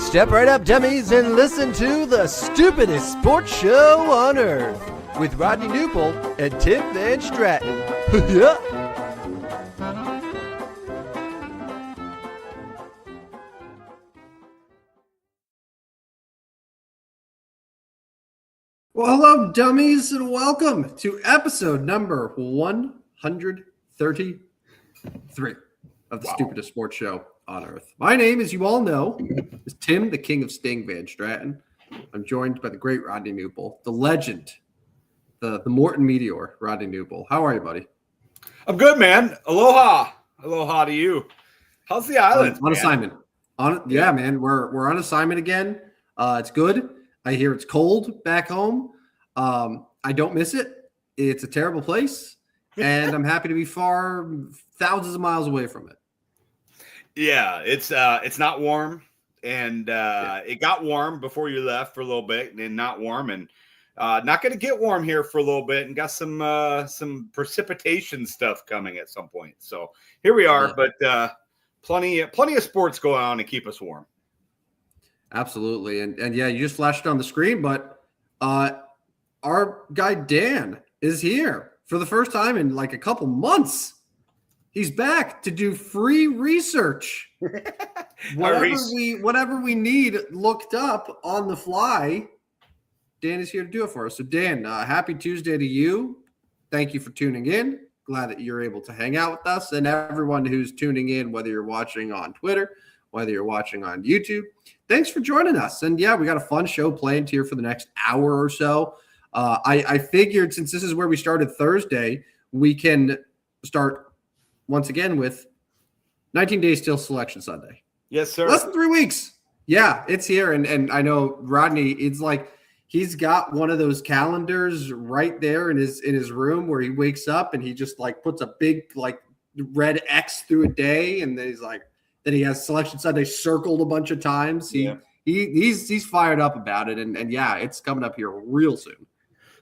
Step right up, dummies, and listen to the stupidest sports show on earth with Rodney Newpol and Tim Van Stratton. Yeah. Well, hello, dummies, and welcome to episode number 133 of the Stupidest Sports Show on Earth. My name, as you all know, is Tim, the King of Sting Van Stratton. I'm joined by the great Rodney Newpol, the legend, the Morton Meteor, Rodney Newpol. How are you, buddy? I'm good, man. Aloha. Aloha to you. How's the island? On assignment. Yeah, man. We're on assignment again. It's good. I hear it's cold back home. I don't miss it. It's a terrible place, and I'm happy to be thousands of miles away from it. Yeah, it's not warm, and it got warm before you left for a little bit, and then not warm, and not going to get warm here for a little bit, and got some precipitation stuff coming at some point. So here we are, but plenty of sports going on to keep us warm. Absolutely, and yeah, you just flashed it on the screen, but our guy Dan is here for the first time in like a couple months. He's back to do free research. Whatever we need looked up on the fly, Dan is here to do it for us. So Dan, happy Tuesday to you. Thank you for tuning in. Glad that you're able to hang out with us, and everyone who's tuning in, whether you're watching on Twitter, whether you're watching on YouTube. Thanks for joining us. And yeah, we got a fun show planned here for the next hour or so. I figured since this is where we started Thursday, we can start once again with 19 Days Till Selection Sunday. Yes, sir. Less than 3 weeks. Yeah, it's here. And I know Rodney, it's like he's got one of those calendars right there in his room where he wakes up and he just like puts a big like red X through a day, and then he's like, that he has Selection Sunday circled a bunch of times. He's fired up about it, and yeah, it's coming up here real soon.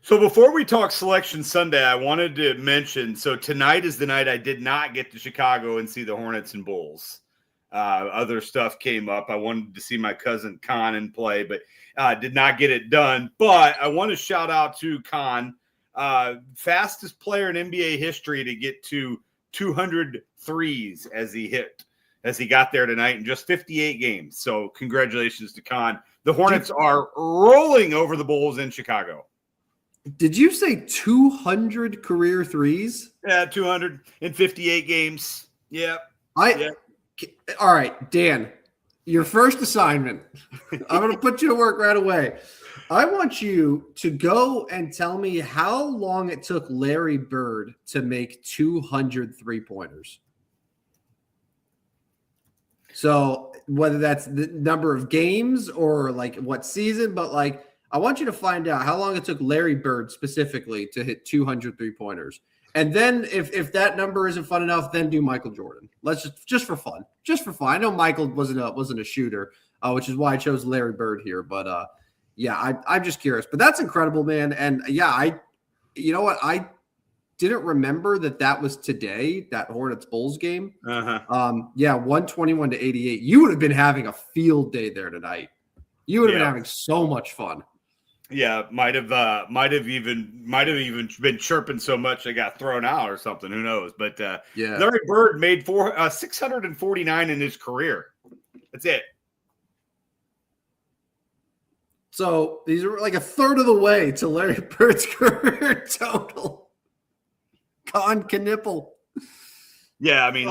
So before we talk Selection Sunday, I wanted to mention, so tonight is the night I did not get to Chicago and see the Hornets and Bulls. Other stuff came up. I wanted to see my cousin Con play, but did not get it done. But I want to shout out to Con, fastest player in NBA history to get to 200 threes as he got there tonight in just 58 games. So congratulations to Con. The Hornets are rolling over the Bulls in Chicago. Did you say 200 career threes? Yeah, 258 games. Yeah. All right, Dan, your first assignment. I'm going to put you to work right away. I want you to go and tell me how long it took Larry Bird to make 200 three-pointers. So whether that's the number of games or like what season, but like I want you to find out how long it took Larry Bird specifically to hit 200 three-pointers. And then if that number isn't fun enough, then do Michael Jordan. Let's just for fun. Just for fun. I know Michael wasn't a shooter, which is why I chose Larry Bird here. But yeah, I'm just curious. But that's incredible, man. And yeah, you know what? I didn't remember that was today, that Hornets Bulls game. Yeah, 121-88. You would have been having a field day there tonight. You would have been having so much fun. Yeah, might have even been chirping so much they got thrown out or something. Who knows? But yeah, Larry Bird made 649 in his career. That's it. So these are like a third of the way to Larry Bird's career total. Con Knipple. Yeah, I mean,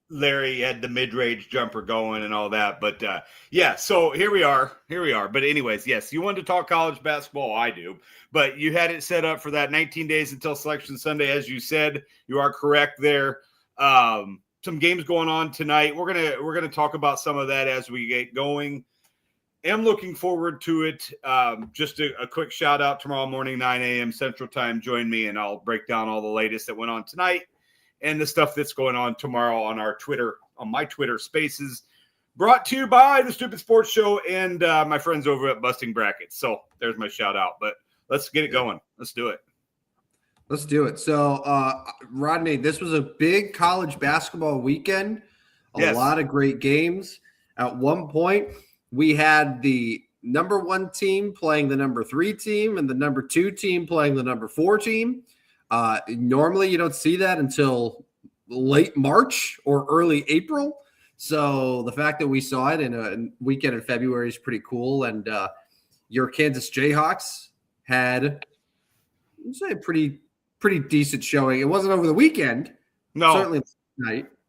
Larry had the mid-range jumper going and all that. But, yeah, so here we are. But anyways, yes, you wanted to talk college basketball. I do. But you had it set up for that 19 days until Selection Sunday. As you said, you are correct there. Some games going on tonight. We're gonna talk about some of that as we get going. Am looking forward to it. Just a quick shout out tomorrow morning, 9 a.m. Central Time. Join me, and I'll break down all the latest that went on tonight and the stuff that's going on tomorrow on my Twitter Spaces, brought to you by the Stupid Sports Show and my friends over at Busting Brackets. So there's my shout out. But let's get it going. Let's do it. Let's do it. So, Rodney, this was a big college basketball weekend. A lot of great games. At one point, we had the number 1 team playing the number 3 team and the number 2 team playing the number 4 team. Normally you don't see that until late March or early April. So the fact that we saw it in a weekend in February is pretty cool. And your Kansas Jayhawks had, I'd say, a pretty decent showing. It wasn't over the weekend. No, certainly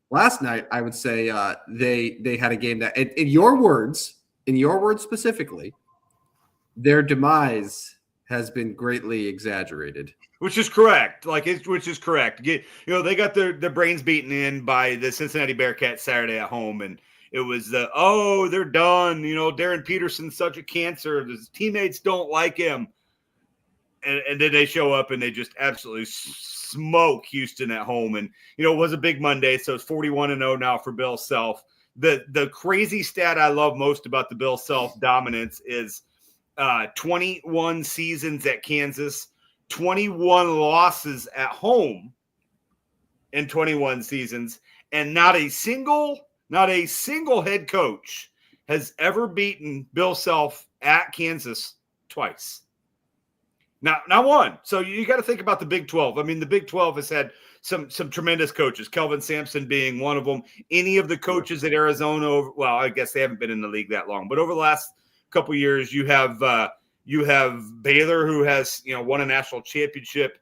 last night, I would say they had a game that, in your words specifically, their demise has been greatly exaggerated. Which is correct. Which is correct. They got their brains beaten in by the Cincinnati Bearcats Saturday at home, and it was they're done. Darren Peterson's such a cancer. His teammates don't like him. And then they show up and they just absolutely smoke Houston at home. And, it was a big Monday, so it's 41-0 now for Bill Self. The crazy stat I love most about the Bill Self dominance is 21 seasons at Kansas, 21 losses at home in 21 seasons, and not a single head coach has ever beaten Bill Self at Kansas twice. Not one. So you got to think about the Big 12. I mean, the Big 12 has had some tremendous coaches, Kelvin Sampson being one of them. Any of the coaches at Arizona, I guess they haven't been in the league that long, but over the last couple of years, you have Baylor, who has won a national championship.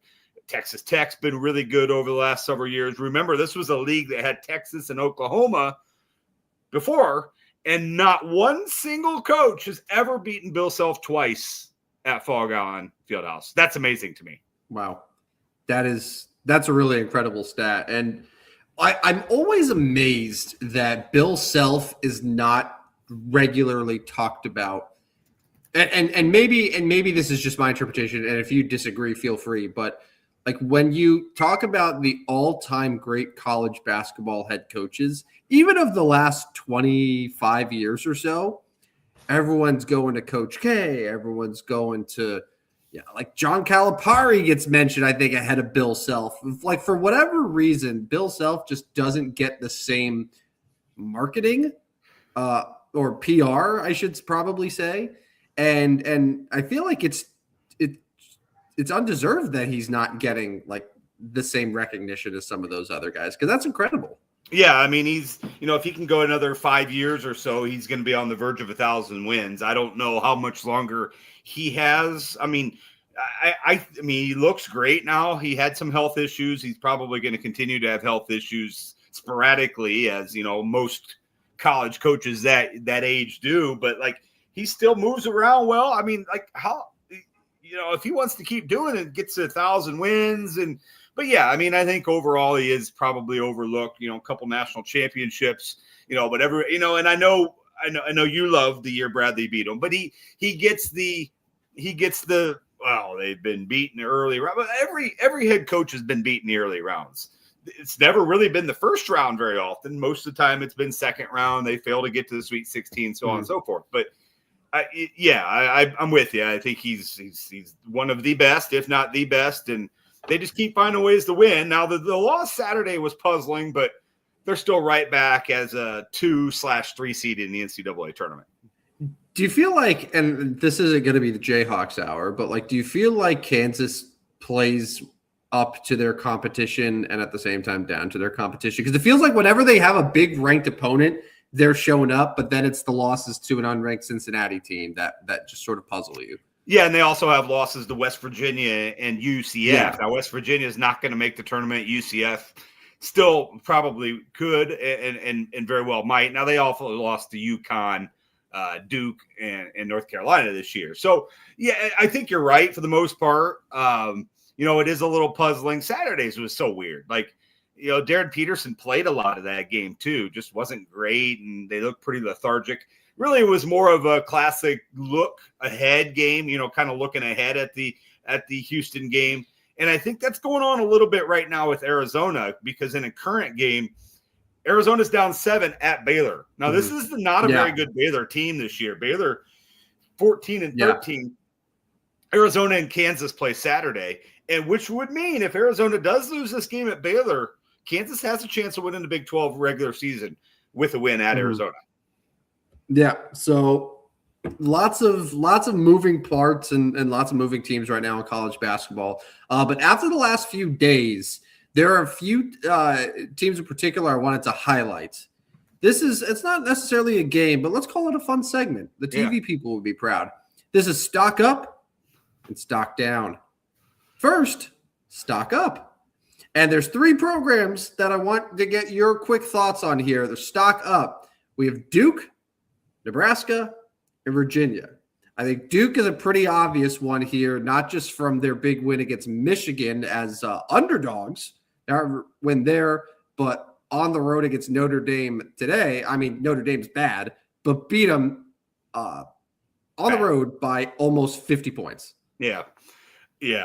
Texas Tech's been really good over the last several years. Remember, this was a league that had Texas and Oklahoma before, and not one single coach has ever beaten Bill Self twice at Fall Gallon Fieldhouse. That's amazing to me. Wow. That's a really incredible stat. And I'm always amazed that Bill Self is not regularly talked about. And maybe this is just my interpretation, and if you disagree, feel free. But like when you talk about the all-time great college basketball head coaches, even of the last 25 years or so, everyone's going to Coach K. Everyone's going to, like John Calipari gets mentioned, I think, ahead of Bill Self. Like for whatever reason, Bill Self just doesn't get the same marketing or PR, I should probably say. And I feel like it's undeserved that he's not getting like the same recognition as some of those other guys, because that's incredible. Yeah, I mean, he's, if he can go another 5 years or so, he's going to be on the verge of 1,000 wins. I don't know how much longer he has. I mean, I mean, he looks great now. He had some health issues. He's probably going to continue to have health issues sporadically, as most college coaches that age do. But like, he still moves around well. I mean, like how, if he wants to keep doing it, gets to 1,000 wins But yeah, I mean, I think overall he is probably overlooked, a couple national championships, but and I know you love the year Bradley beat him, but he gets the they've been beaten early round. But every head coach has been beaten the early rounds. It's never really been the first round very often. Most of the time it's been second round. They fail to get to the Sweet 16, so on and so forth. But I'm with you. I think he's one of the best, if not the best, and they just keep finding ways to win. Now, the loss Saturday was puzzling, but they're still right back as a 2/3 seed in the NCAA tournament. Do you feel like, and this isn't going to be the Jayhawks hour, but like, do you feel like Kansas plays up to their competition and at the same time down to their competition? Because it feels like whenever they have a big ranked opponent, they're showing up, but then it's the losses to an unranked Cincinnati team that just sort of puzzle you. Yeah, and they also have losses to West Virginia and UCF. Yeah. Now, West Virginia is not going to make the tournament. UCF still probably could and very well might. Now, they also lost to UConn, Duke, and North Carolina this year. So, yeah, I think you're right for the most part. It is a little puzzling. Saturdays was so weird. Like, Darren Peterson played a lot of that game too, just wasn't great, and they looked pretty lethargic. Really, it was more of a classic look ahead game, kind of looking ahead at the Houston game. And I think that's going on a little bit right now with Arizona, because in a current game, Arizona's down 7 at Baylor. Now, this is not a very good Baylor team this year. Baylor 14-13. Yeah. Arizona and Kansas play Saturday, and which would mean if Arizona does lose this game at Baylor, Kansas has a chance of winning the Big 12 regular season with a win at Arizona. Yeah. So Lots of moving parts and lots of moving teams right now in college basketball. But after the last few days, there are a few teams in particular I wanted to highlight. It's not necessarily a game, but let's call it a fun segment. The TV people would be proud. This is stock up and stock down. First, stock up. And there's 3 programs that I want to get your quick thoughts on here. They're stock up. We have Duke, Nebraska, and Virginia. I think Duke is a pretty obvious one here, not just from their big win against Michigan as underdogs when they're, but on the road against Notre Dame today. I mean, Notre Dame's bad, but beat them on the road by almost 50 points. Yeah.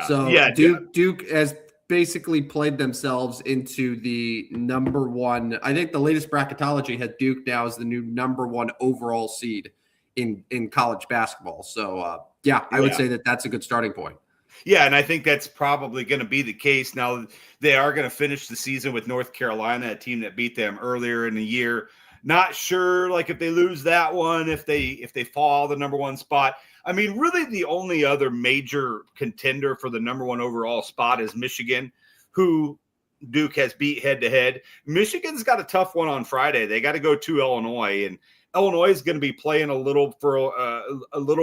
So Duke has basically played themselves into the number 1. I think the latest bracketology had Duke now as the new number 1 overall seed in college basketball. So, I would say that's a good starting point. Yeah, and I think that's probably going to be the case. Now, they are going to finish the season with North Carolina, a team that beat them earlier in the year. Not sure, like, if they lose that one, if they fall the number 1 spot. I mean, really the only other major contender for the number 1 overall spot is Michigan, who Duke has beat head-to-head. Michigan's got a tough one on Friday. They got to go to Illinois, and Illinois is going to be playing a little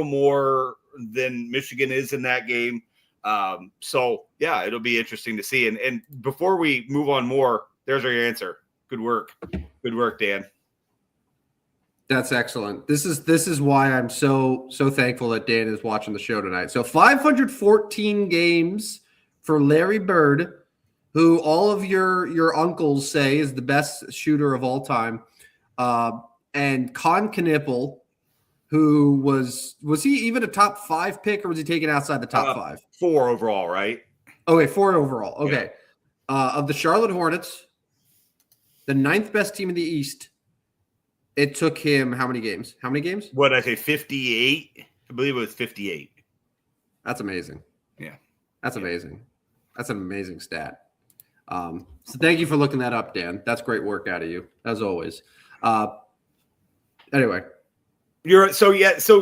more than Michigan is in that game. It'll be interesting to see. And before we move on more, there's our answer. Good work. Good work, Dan. That's excellent. This is why I'm so thankful that Dan is watching the show tonight. So 514 games for Larry Bird, who all of your uncles say is the best shooter of all time. And Con Knippel, who was he even a top 5 pick, or was he taken outside the top 5? 4 overall, right? Okay, 4 overall. Okay. Yeah. Of the Charlotte Hornets, the 9th best team in the East, it took him how many games? What did I say, 58? I believe it was 58. That's amazing. Yeah. That's amazing. That's an amazing stat. So thank you for looking that up, Dan. That's great work out of you, as always. Anyway. So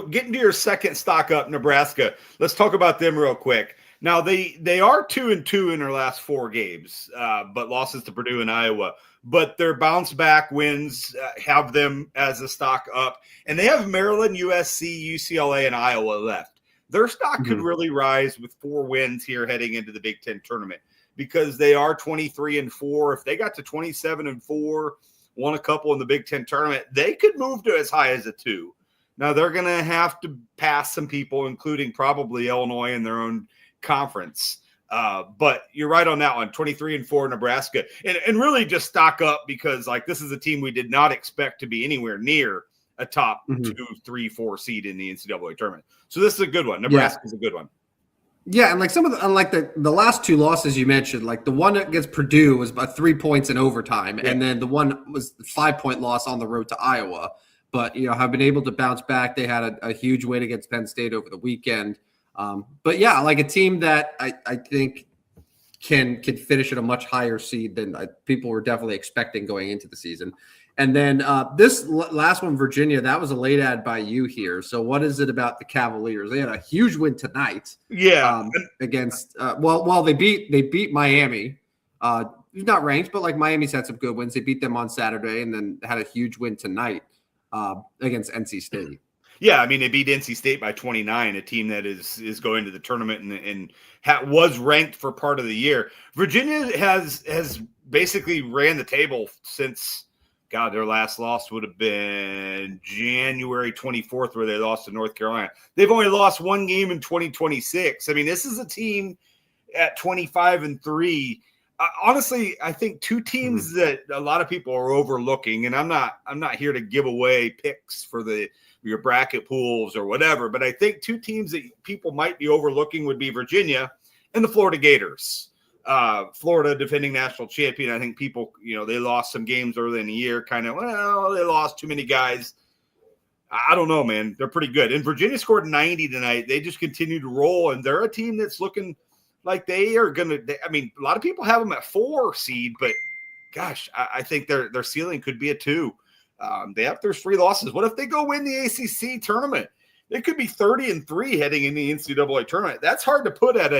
getting to your second stock up, Nebraska. Let's talk about them real quick. Now they are 2-2 in their last 4 games, but losses to Purdue and Iowa. But their bounce back wins have them as a stock up, and they have Maryland, USC, UCLA, and Iowa left. Their stock could really rise with 4 wins here heading into the Big Ten tournament, because they are 23-4. If they got to 27-4, won a couple in the Big Ten tournament, they could move to as high as a 2. Now they're going to have to pass some people, including probably Illinois in their own conference. But you're right on that one, 23-4 Nebraska. And really just stock up, because like this is a team we did not expect to be anywhere near a top 2, 3, 4 seed in the NCAA tournament. So this is a good one. Nebraska's a good one. Yeah, and like some of the, unlike the last 2 losses you mentioned, like the one against Purdue was about 3 points in overtime, and then the one was the 5-point loss on the road to Iowa. But have been able to bounce back. They had a huge win against Penn State over the weekend. But yeah, like a team that I think can finish at a much higher seed than people were definitely expecting going into the season. And then this last one, Virginia, that was a late ad by you here. So what is it about the Cavaliers? They had a huge win tonight. Yeah. Against they beat Miami. Not ranked, but like Miami's had some good wins. They beat them on Saturday and then had a huge win tonight against NC State. Yeah, I mean, they beat NC State by 29, a team that is going to the tournament and was ranked for part of the year. Virginia has basically ran the table since, God, their last loss would have been January 24th, where they lost to North Carolina. They've only lost 1 game in 2026. I mean, this is a team at 25-3. Honestly, I think 2 teams that a lot of people are overlooking, and I'm not here to give away picks for your bracket pools or whatever, but I think 2 teams that people might be overlooking would be Virginia and the Florida Gators. Florida, defending national champion. I think people, they lost some games early in the year, they lost too many guys. I don't know, man. They're pretty good. And Virginia scored 90 tonight. They just continue to roll, and they're a team that's looking like they are going to – I mean, a lot of people have them at 4 seed, but, gosh, I think their ceiling could be a 2. They have their 3 losses. What if they go win the ACC tournament? they could be 30-3 heading in the NCAA tournament. That's hard to put at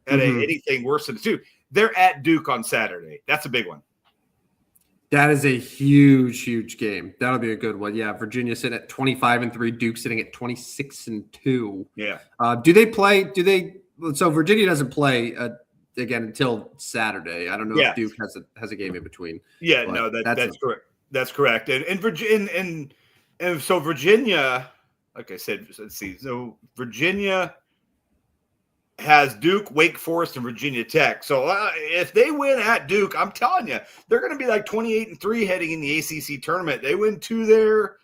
anything worse than 2. They're at Duke on Saturday. That's a big one. That is a huge, huge game. That'll be a good one. Yeah, Virginia sitting at 25-3, Duke sitting at 26-2. Yeah. So Virginia doesn't play again until Saturday. I don't know if Duke has a game in between. Yeah, no, that's correct. That's correct. And so Virginia, like I said, let's see. So Virginia has Duke, Wake Forest, and Virginia Tech. So if they win at Duke, I'm telling you, they're going to be like 28-3 heading in the ACC tournament. They win 2 there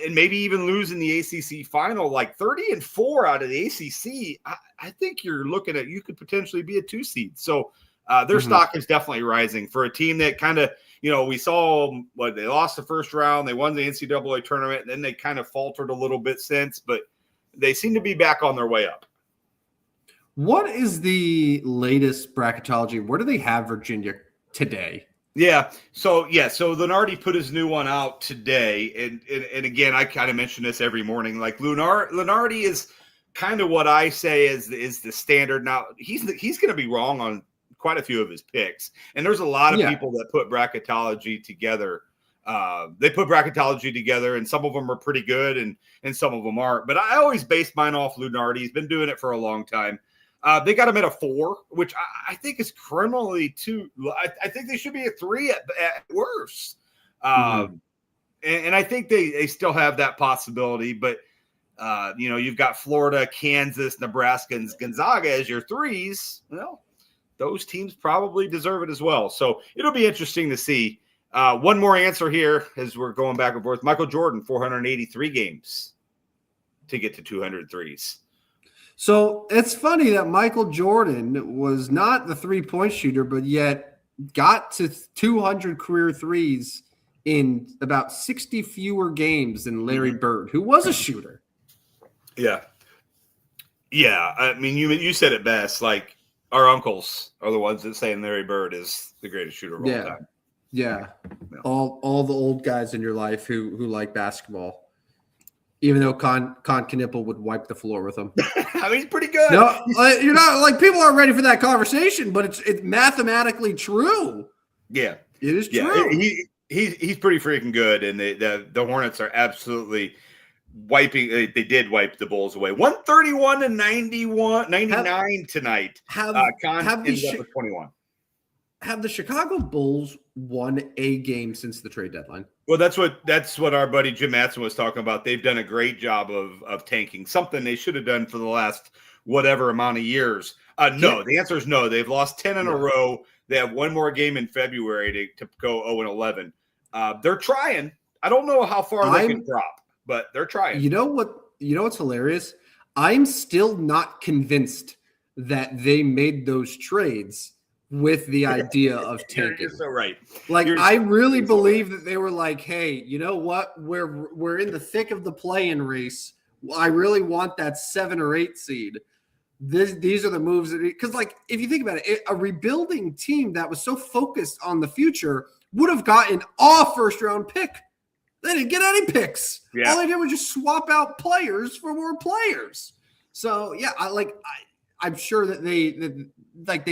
and maybe even lose in the ACC final, like 30-4 out of the ACC. I think you're looking at, you could potentially be a 2 seed. So their stock is definitely rising for a team that kind of, we saw they lost the first round. They won the NCAA tournament, and then they kind of faltered a little bit since, but they seem to be back on their way up. What is the latest bracketology? Where do they have Virginia today? Yeah. So Lunardi put his new one out today. And again, I kind of mention this every morning. Like Lunardi is kind of what I say is the standard. Now he's going to be wrong on quite a few of his picks. And there's a lot of people that put bracketology together. They put bracketology together, and some of them are pretty good and some of them aren't. But I always base mine off Lunardi. He's been doing it for a long time. They got him at a 4, which I think is criminally too. I think they should be a 3 at worst. And I think they still have that possibility. But, you've got Florida, Kansas, Nebraska, and Gonzaga as your 3s. Well, those teams probably deserve it as well. So it'll be interesting to see. One more answer here as we're going back and forth. Michael Jordan, 483 games to get to 203s. So it's funny that Michael Jordan was not the 3-point shooter, but yet got to 200 career threes in about 60 fewer games than Larry Bird, who was a shooter. Yeah. Yeah. I mean, you said it best. Like, our uncles are the ones that say Larry Bird is the greatest shooter of all time. Yeah. All the old guys in your life who like basketball. Even though Con Knipple would wipe the floor with him. I mean, he's pretty good. No, you're not like people aren't ready for that conversation, but it's mathematically true. Yeah, it is true. He's pretty freaking good, and the Hornets are absolutely wiping. They did wipe the Bulls away. 131-99 tonight. Con ended up with 21. Have the Chicago Bulls won a game since the trade deadline? Well, that's what our buddy Jim Matson was talking about. They've done a great job of tanking, something they should have done for the last whatever amount of years. No, the answer is no. They've lost 10 in a row. They have one more game in February to go 0-11. They're trying. I don't know how far they can drop, but they're trying. You know what's hilarious? I'm still not convinced that they made those trades with the idea of tanking. You're so right. Like, I really believe that they were like, hey, you know what? We're in the thick of the play-in race. I really want that 7 or 8 seed. These are the moves because, like, if you think about it, a rebuilding team that was so focused on the future would have gotten a first-round pick. They didn't get any picks. Yeah. All they did was just swap out players for more players. So yeah, I'm sure that they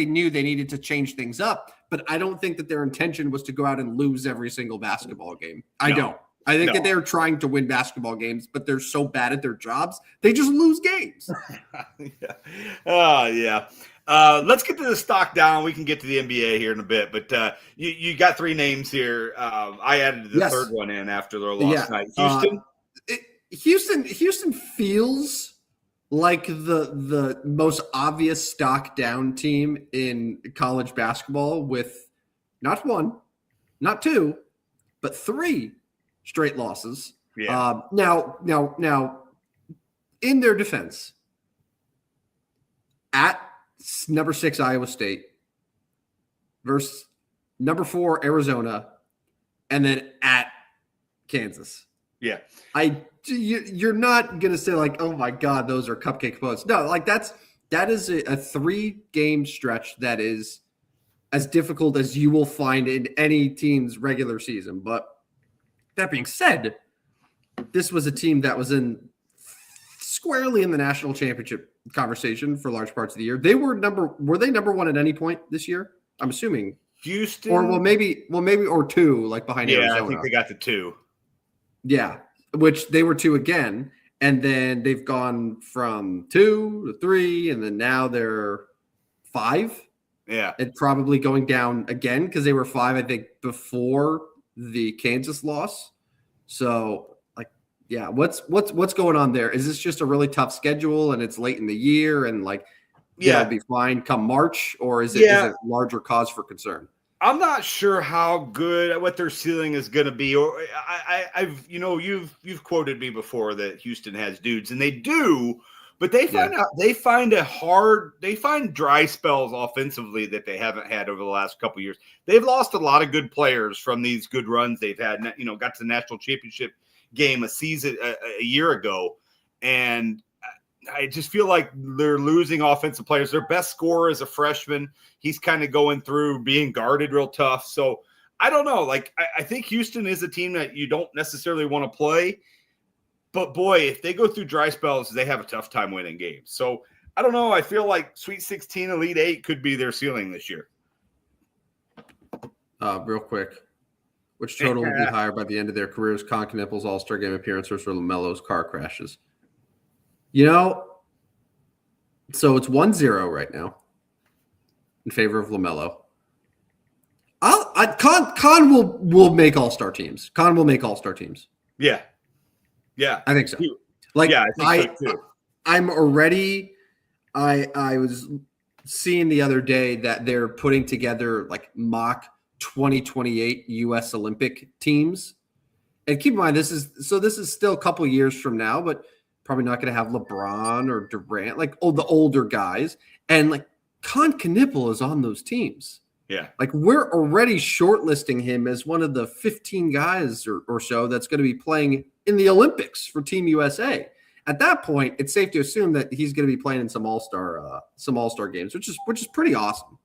knew they needed to change things up, but I don't think that their intention was to go out and lose every single basketball game. I don't. I think that they're trying to win basketball games, but they're so bad at their jobs, they just lose games. Yeah. Oh, yeah. Let's get to the stock down. We can get to the NBA here in a bit, but you got 3 names here. I added the third one in after their loss night. Houston? Houston feels like the most obvious stock down team in college basketball with not 1, not 2, but 3 straight losses. Yeah. Now, in their defense, at number 6 Iowa State versus number 4 Arizona, and then at Kansas. Yeah. You're not going to say like, oh my God, those are cupcake opponents. No, like that is a 3-game stretch that is as difficult as you will find in any team's regular season. But that being said, this was a team that was in squarely in the national championship conversation for large parts of the year. Were they number one at any point this year? I'm assuming Houston, or maybe or two, like behind Arizona. I think they got the 2. Yeah, which they were 2 again, and then they've gone from 2 to 3, and then now they're 5. Yeah, and probably going down again because they were 5, I think, before the Kansas loss. So, like, yeah, what's going on there? Is this just a really tough schedule and it's late in the year and like, yeah, it'll be fine come March, or is it larger cause for concern? I'm not sure how good what their ceiling is going to be. Or I've you've quoted me before that Houston has dudes, and they do. But they find dry spells offensively that they haven't had over the last couple of years. They've lost a lot of good players from these good runs they've had. Got to the national championship game a year ago, and I just feel like they're losing offensive players. Their best scorer is a freshman. He's kind of going through being guarded real tough. So I don't know. Like I think Houston is a team that you don't necessarily want to play. But boy, if they go through dry spells, they have a tough time winning games. So I don't know. I feel like Sweet 16, Elite 8 could be their ceiling this year. Real quick, which total will be higher by the end of their careers? Con Knipple's All-Star Game appearances or LaMelo's car crashes? So it's 1-0 right now in favor of LaMelo. Con will make All-Star teams. Con will make All-Star teams. Yeah. Yeah, I think so. Like, yeah, I think so too. I'm already. I was seeing the other day that they're putting together like mock 2028 U.S. Olympic teams, and keep in mind this is still a couple years from now, but probably not going to have LeBron or Durant, like the older guys, and like Con Kniple is on those teams. Yeah. Like we're already shortlisting him as one of the 15 guys or so that's going to be playing in the Olympics for Team USA. At that point, it's safe to assume that he's going to be playing in some all-star games, which is pretty awesome.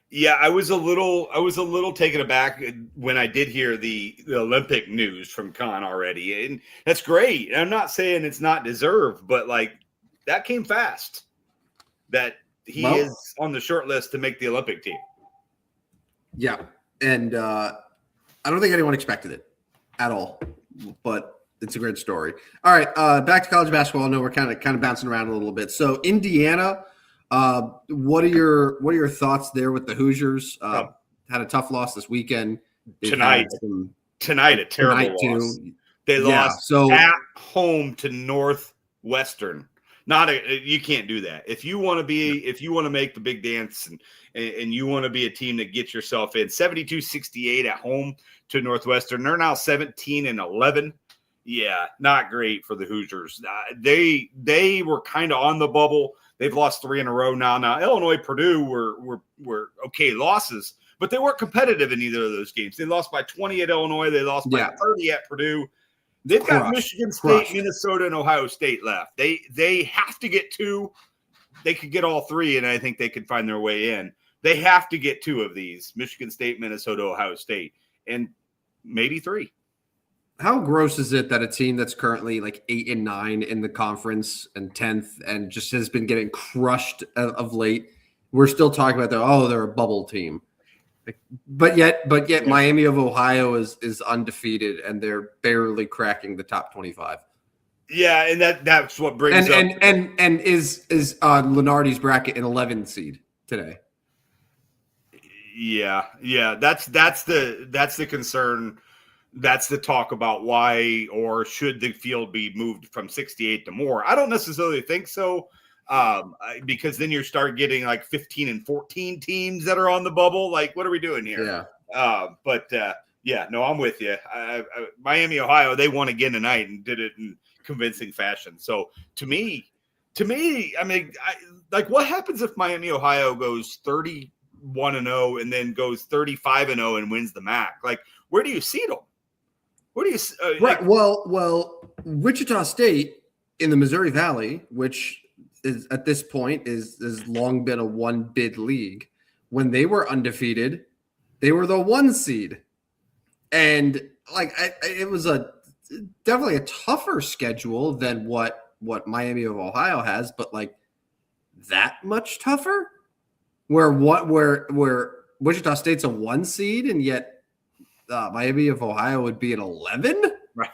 Yeah, I was a little taken aback when I did hear the Olympic news from Con already. And that's great. I'm not saying it's not deserved, but like that came fast. That he is on the short list to make the Olympic team. Yeah. And I don't think anyone expected it at all, but it's a great story. All right. Back to college basketball. I know we're kind of bouncing around a little bit. So Indiana, what are your thoughts there with the Hoosiers? Had a tough loss this weekend. Tonight, a terrible loss. They lost at home to Northwestern. You can't do that. If you want to make the big dance and you want to be a team that gets yourself in 72-68 at home to Northwestern, they're now 17-11. Yeah, not great for the Hoosiers. They were kind of on the bubble. They've lost 3 in a row now. Now Illinois, Purdue were okay losses, but they weren't competitive in either of those games. They lost by 20 at Illinois. They lost by 30 at Purdue. They've got Michigan State, Minnesota, and Ohio State left. They have to get 2. They could get all 3, and I think they could find their way in. They have to get 2 of these: Michigan State, Minnesota, Ohio State, and maybe 3. How gross is it that a team that's currently like 8 and 9 in the conference and 10th and just has been getting crushed of late, we're still talking about they're a bubble team. But yet Miami of Ohio is undefeated and they're barely cracking the top 25. Yeah, and that's what brings up and is Lenardi's bracket an 11 seed today. Yeah, that's the concern. That's the talk about why or should the field be moved from 68 to more. I don't necessarily think so. Because then you start getting like 15 and 14 teams that are on the bubble. Like, what are we doing here? Yeah. No, I'm with you. Miami, Ohio, they won again tonight and did it in convincing fashion. So to me, I mean, what happens if Miami, Ohio goes 31-0 and then goes 35-0 and wins the MAC? Like, where do you seed them? Where do you right? Well, Wichita State in the Missouri Valley, which is at this point has long been a 1-bid league. When they were undefeated, they were the 1 seed, and it was definitely a tougher schedule than what what Miami of Ohio has, but like that much tougher? Where Wichita State's a 1 seed and yet Miami of Ohio would be an 11? Right.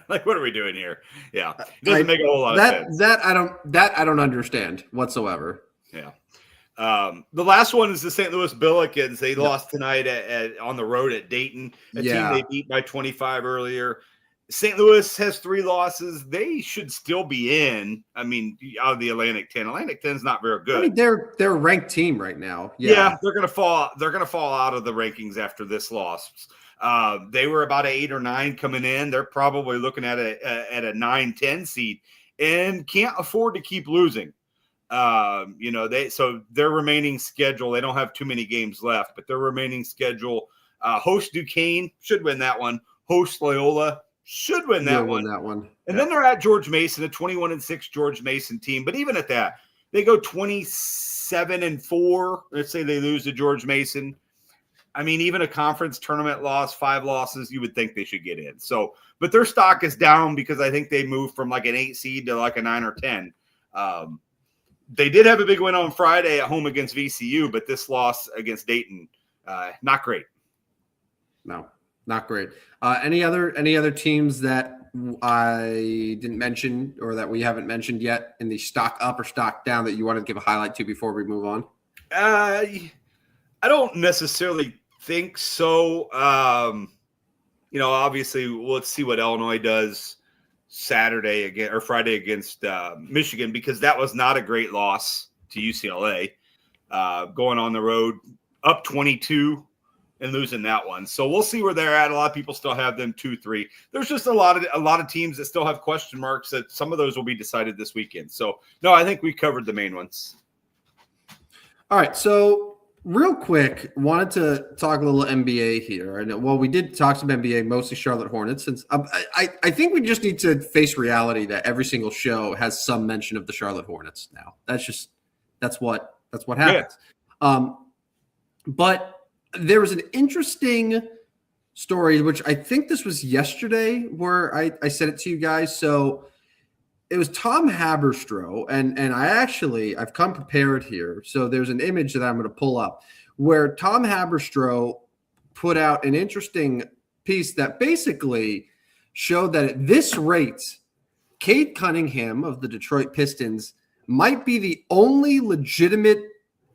Like, what are we doing here? Yeah. It doesn't make a whole lot of sense. That I don't understand whatsoever. Yeah. The last one is the St. Louis Billikens. They lost tonight on the road at Dayton, a team they beat by 25 earlier. St. Louis has 3 losses. They should still be in. I mean, out of the Atlantic 10. Atlantic 10 is not very good. I mean, they're a ranked team right now. Yeah, they're gonna fall. They're gonna fall out of the rankings after this loss. They were about 8 or 9 coming in. They're probably looking at a 9-10 seed and can't afford to keep losing. Their remaining schedule, they don't have too many games left, but their remaining schedule, host Duquesne, should win that one. Host Loyola should win that one. And then they're at George Mason, a 21-6 George Mason team. But even at that, they go 27-4. Let's say they lose to George Mason. I mean, even a conference tournament loss, 5 losses, you would think they should get in. So, but their stock is down because I think they moved from like an 8 seed to like a 9 or 10. They did have a big win on Friday at home against VCU, but this loss against Dayton, not great. No, not great. Any other teams that I didn't mention or that we haven't mentioned yet in the stock up or stock down that you want to give a highlight to before we move on? I don't necessarily think so. Obviously, let's see what Illinois does Friday against Michigan, because that was not a great loss to UCLA. Going on the road, up 22 and losing that one. So we'll see where they're at. A lot of people still have them 2-3. There's just a lot of teams that still have question marks that some of those will be decided this weekend. So no, I think we covered the main ones. All right. So real quick, wanted to talk a little NBA here. And well, we did talk some NBA, mostly Charlotte Hornets. Since I think we just need to face reality that every single show has some mention of the Charlotte Hornets now. That's what happens. Yeah. But there was an interesting story, which I think this was yesterday, where I said it to you guys. So it was Tom Haberstroh, and I've come prepared here. So there's an image that I'm going to pull up where Tom Haberstroh put out an interesting piece that basically showed that at this rate, Cade Cunningham of the Detroit Pistons might be the only legitimate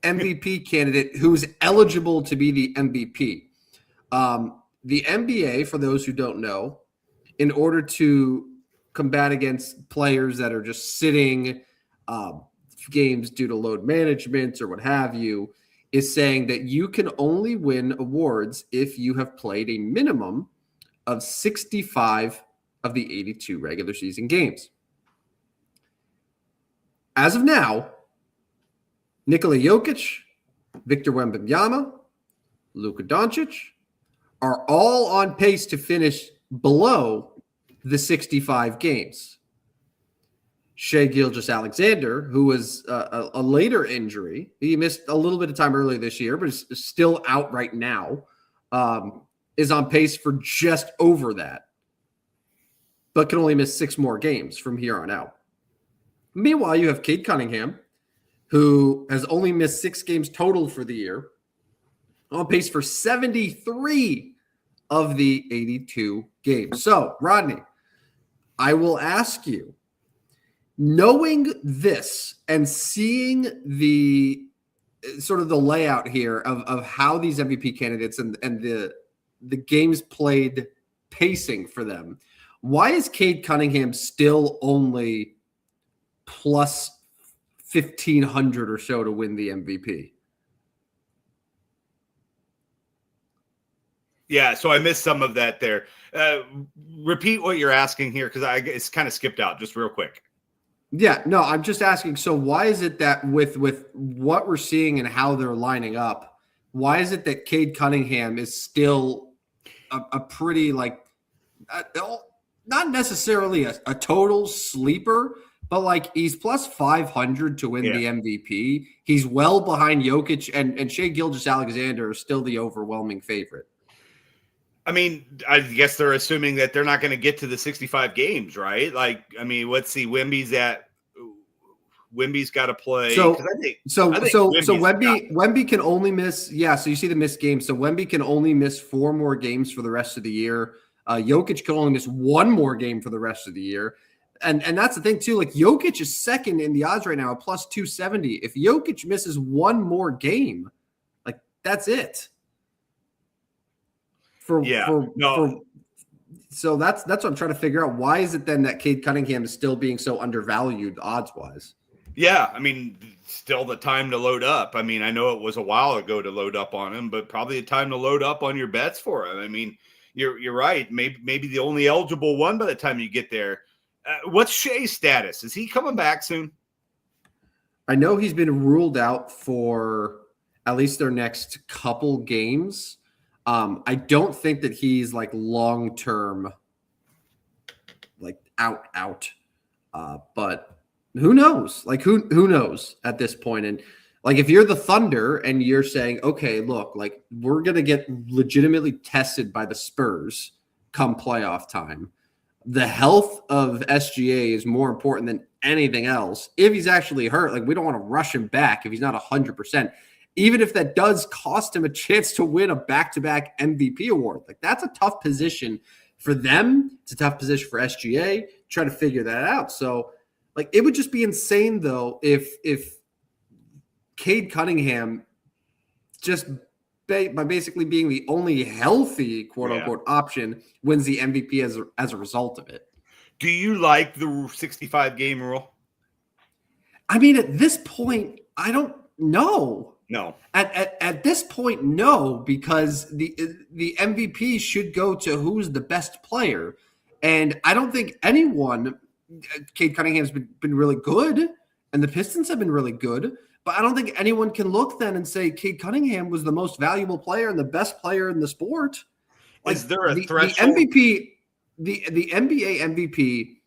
MVP candidate who's eligible to be the MVP. The NBA, for those who don't know, in order to combat against players that are just sitting games due to load management or what have you, is saying that you can only win awards if you have played a minimum of 65 of the 82 regular season games. As of now, Nikola Jokic, Victor Wembanyama, Luka Doncic are all on pace to finish below the 65 games. Shai Gilgeous-Alexander, who was a later injury, he missed a little bit of time earlier this year, but is still out right now, is on pace for just over that, but can only miss 6 more games from here on out. Meanwhile, you have Cade Cunningham, who has only missed 6 games total for the year, on pace for 73 of the 82 games. So, Rodney, I will ask you, knowing this and seeing the sort of the layout here of how these MVP candidates and the games played pacing for them, why is Cade Cunningham still only plus 1,500 or so to win the MVP? Yeah, so I missed some of that there. Repeat what you're asking here, because it's kind of skipped out just real quick. Yeah, no, I'm just asking. So why is it that with what we're seeing and how they're lining up, why is it that Cade Cunningham is still a pretty not necessarily a total sleeper, but like he's plus 500 to win the MVP. He's well behind Jokic, and Shai Gilgeous-Alexander is still the overwhelming favorite. I mean, I guess they're assuming that they're not going to get to the 65 games, right? Like, I mean, let's see, Wemby's got to play. So I think Wemby can only miss. Yeah, so you see the missed games. So Wemby can only miss 4 more games for the rest of the year. Jokic can only miss 1 more game for the rest of the year. And that's the thing too. Like Jokic is second in the odds right now, plus 270. If Jokic misses 1 more game, like that's it. So that's what I'm trying to figure out. Why is it then that Cade Cunningham is still being so undervalued odds wise? Yeah, I mean, still the time to load up. I mean, I know it was a while ago to load up on him, but probably a time to load up on your bets for him. I mean, you're right. Maybe the only eligible one by the time you get there. What's Shea's status? Is he coming back soon? I know he's been ruled out for at least their next couple games. I don't think that he's like long-term, like out. But who knows? Like who knows at this point? And like if you're the Thunder and you're saying, okay, look, like we're gonna get legitimately tested by the Spurs come playoff time. The health of SGA is more important than anything else. If he's actually hurt, like we don't want to rush him back if he's not 100%. Even if that does cost him a chance to win a back-to-back MVP award. Like that's a tough position for them. It's a tough position for SGA. Try to figure that out. So like it would just be insane though if Cade Cunningham just by basically being the only healthy quote-unquote option wins the MVP as a result of it. Do you like the 65 game rule? I mean, at this point, I don't know. No. At this point, no, because the MVP should go to who's the best player. And I don't think anyone, Cade Cunningham's been really good, and the Pistons have been really good, but I don't think anyone can look then and say Cade Cunningham was the most valuable player and the best player in the sport. Like, is there a threshold? The MVP, the NBA MVP,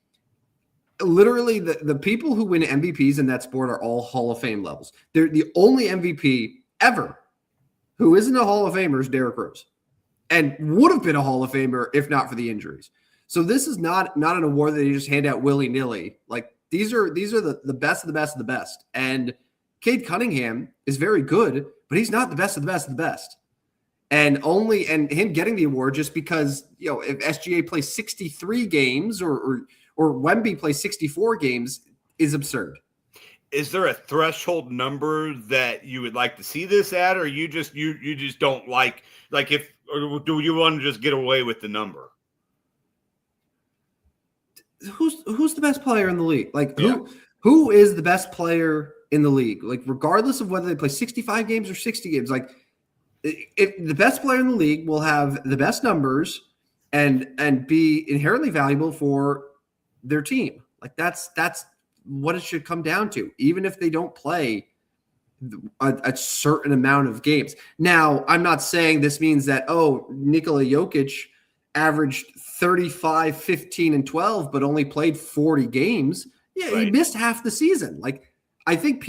literally the people who win MVPs in that sport are all Hall of Fame levels. They're the only MVP ever who isn't a Hall of Famer is Derrick Rose, and would have been a Hall of Famer if not for the injuries. So this is not an award that you just hand out willy-nilly. Like these are the best of the best of the best. And Cade Cunningham is very good, but he's not the best of the best of the best. And him getting the award just because, if SGA plays 63 games or Wemby plays 64 games is absurd. Is there a threshold number that you would like to see this at, or you just don't like or do you want to just get away with the number? Who's the best player in the league? Like who is the best player in the league? Like regardless of whether they play 65 games or 60 games, like if the best player in the league will have the best numbers and be inherently valuable for their team. Like that's what it should come down to, even if they don't play a certain amount of games. Now, I'm not saying this means that, Nikola Jokic averaged 35, 15, and 12, but only played 40 games. Yeah, right. He missed half the season. Like, I think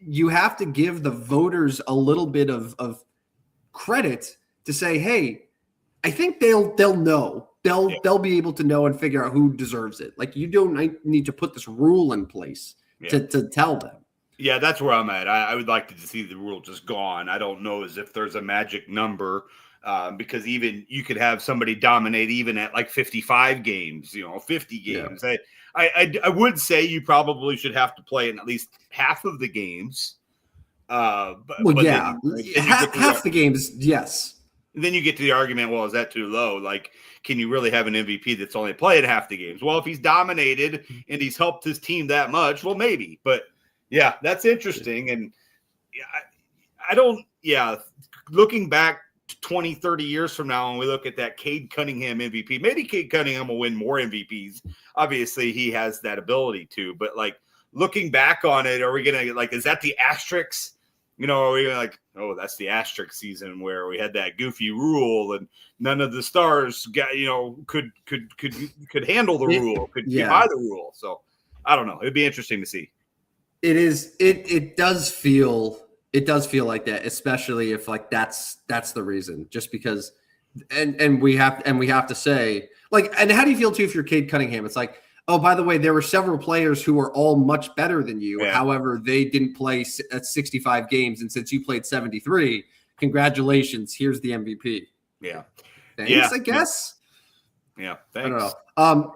you have to give the voters a little bit of credit to say, hey, I think they'll know. They'll be able to know and figure out who deserves it. Like you don't need to put this rule in place to tell them. Yeah, that's where I'm at. I would like to see the rule just gone. I don't know as if there's a magic number because even you could have somebody dominate even at like 55 games, 50 games. Yeah. I would say you probably should have to play in at least half of the games. Half the games, yes. Then you get to the argument, well, is that too low? Like, can you really have an MVP that's only played half the games? Well, if he's dominated and he's helped his team that much, well, maybe. But, yeah, that's interesting. And looking back 20, 30 years from now, when we look at that Cade Cunningham MVP, maybe Cade Cunningham will win more MVPs. Obviously, he has that ability to. But, like, looking back on it, are we going to, like, is that the asterisk? Are we like, that's the asterisk season where we had that goofy rule and none of the stars got, could handle the rule, could get by the rule. So I don't know. It'd be interesting to see. It is. It does feel like that, especially if like that's the reason. Just because And we have to say, like, and how do you feel too if you're Cade Cunningham? It's like, oh, by the way, there were several players who were all much better than you. Yeah. However, they didn't play at 65 games, and since you played 73, congratulations, here's the MVP. Yeah. Thanks, I guess. Yeah, thanks. I don't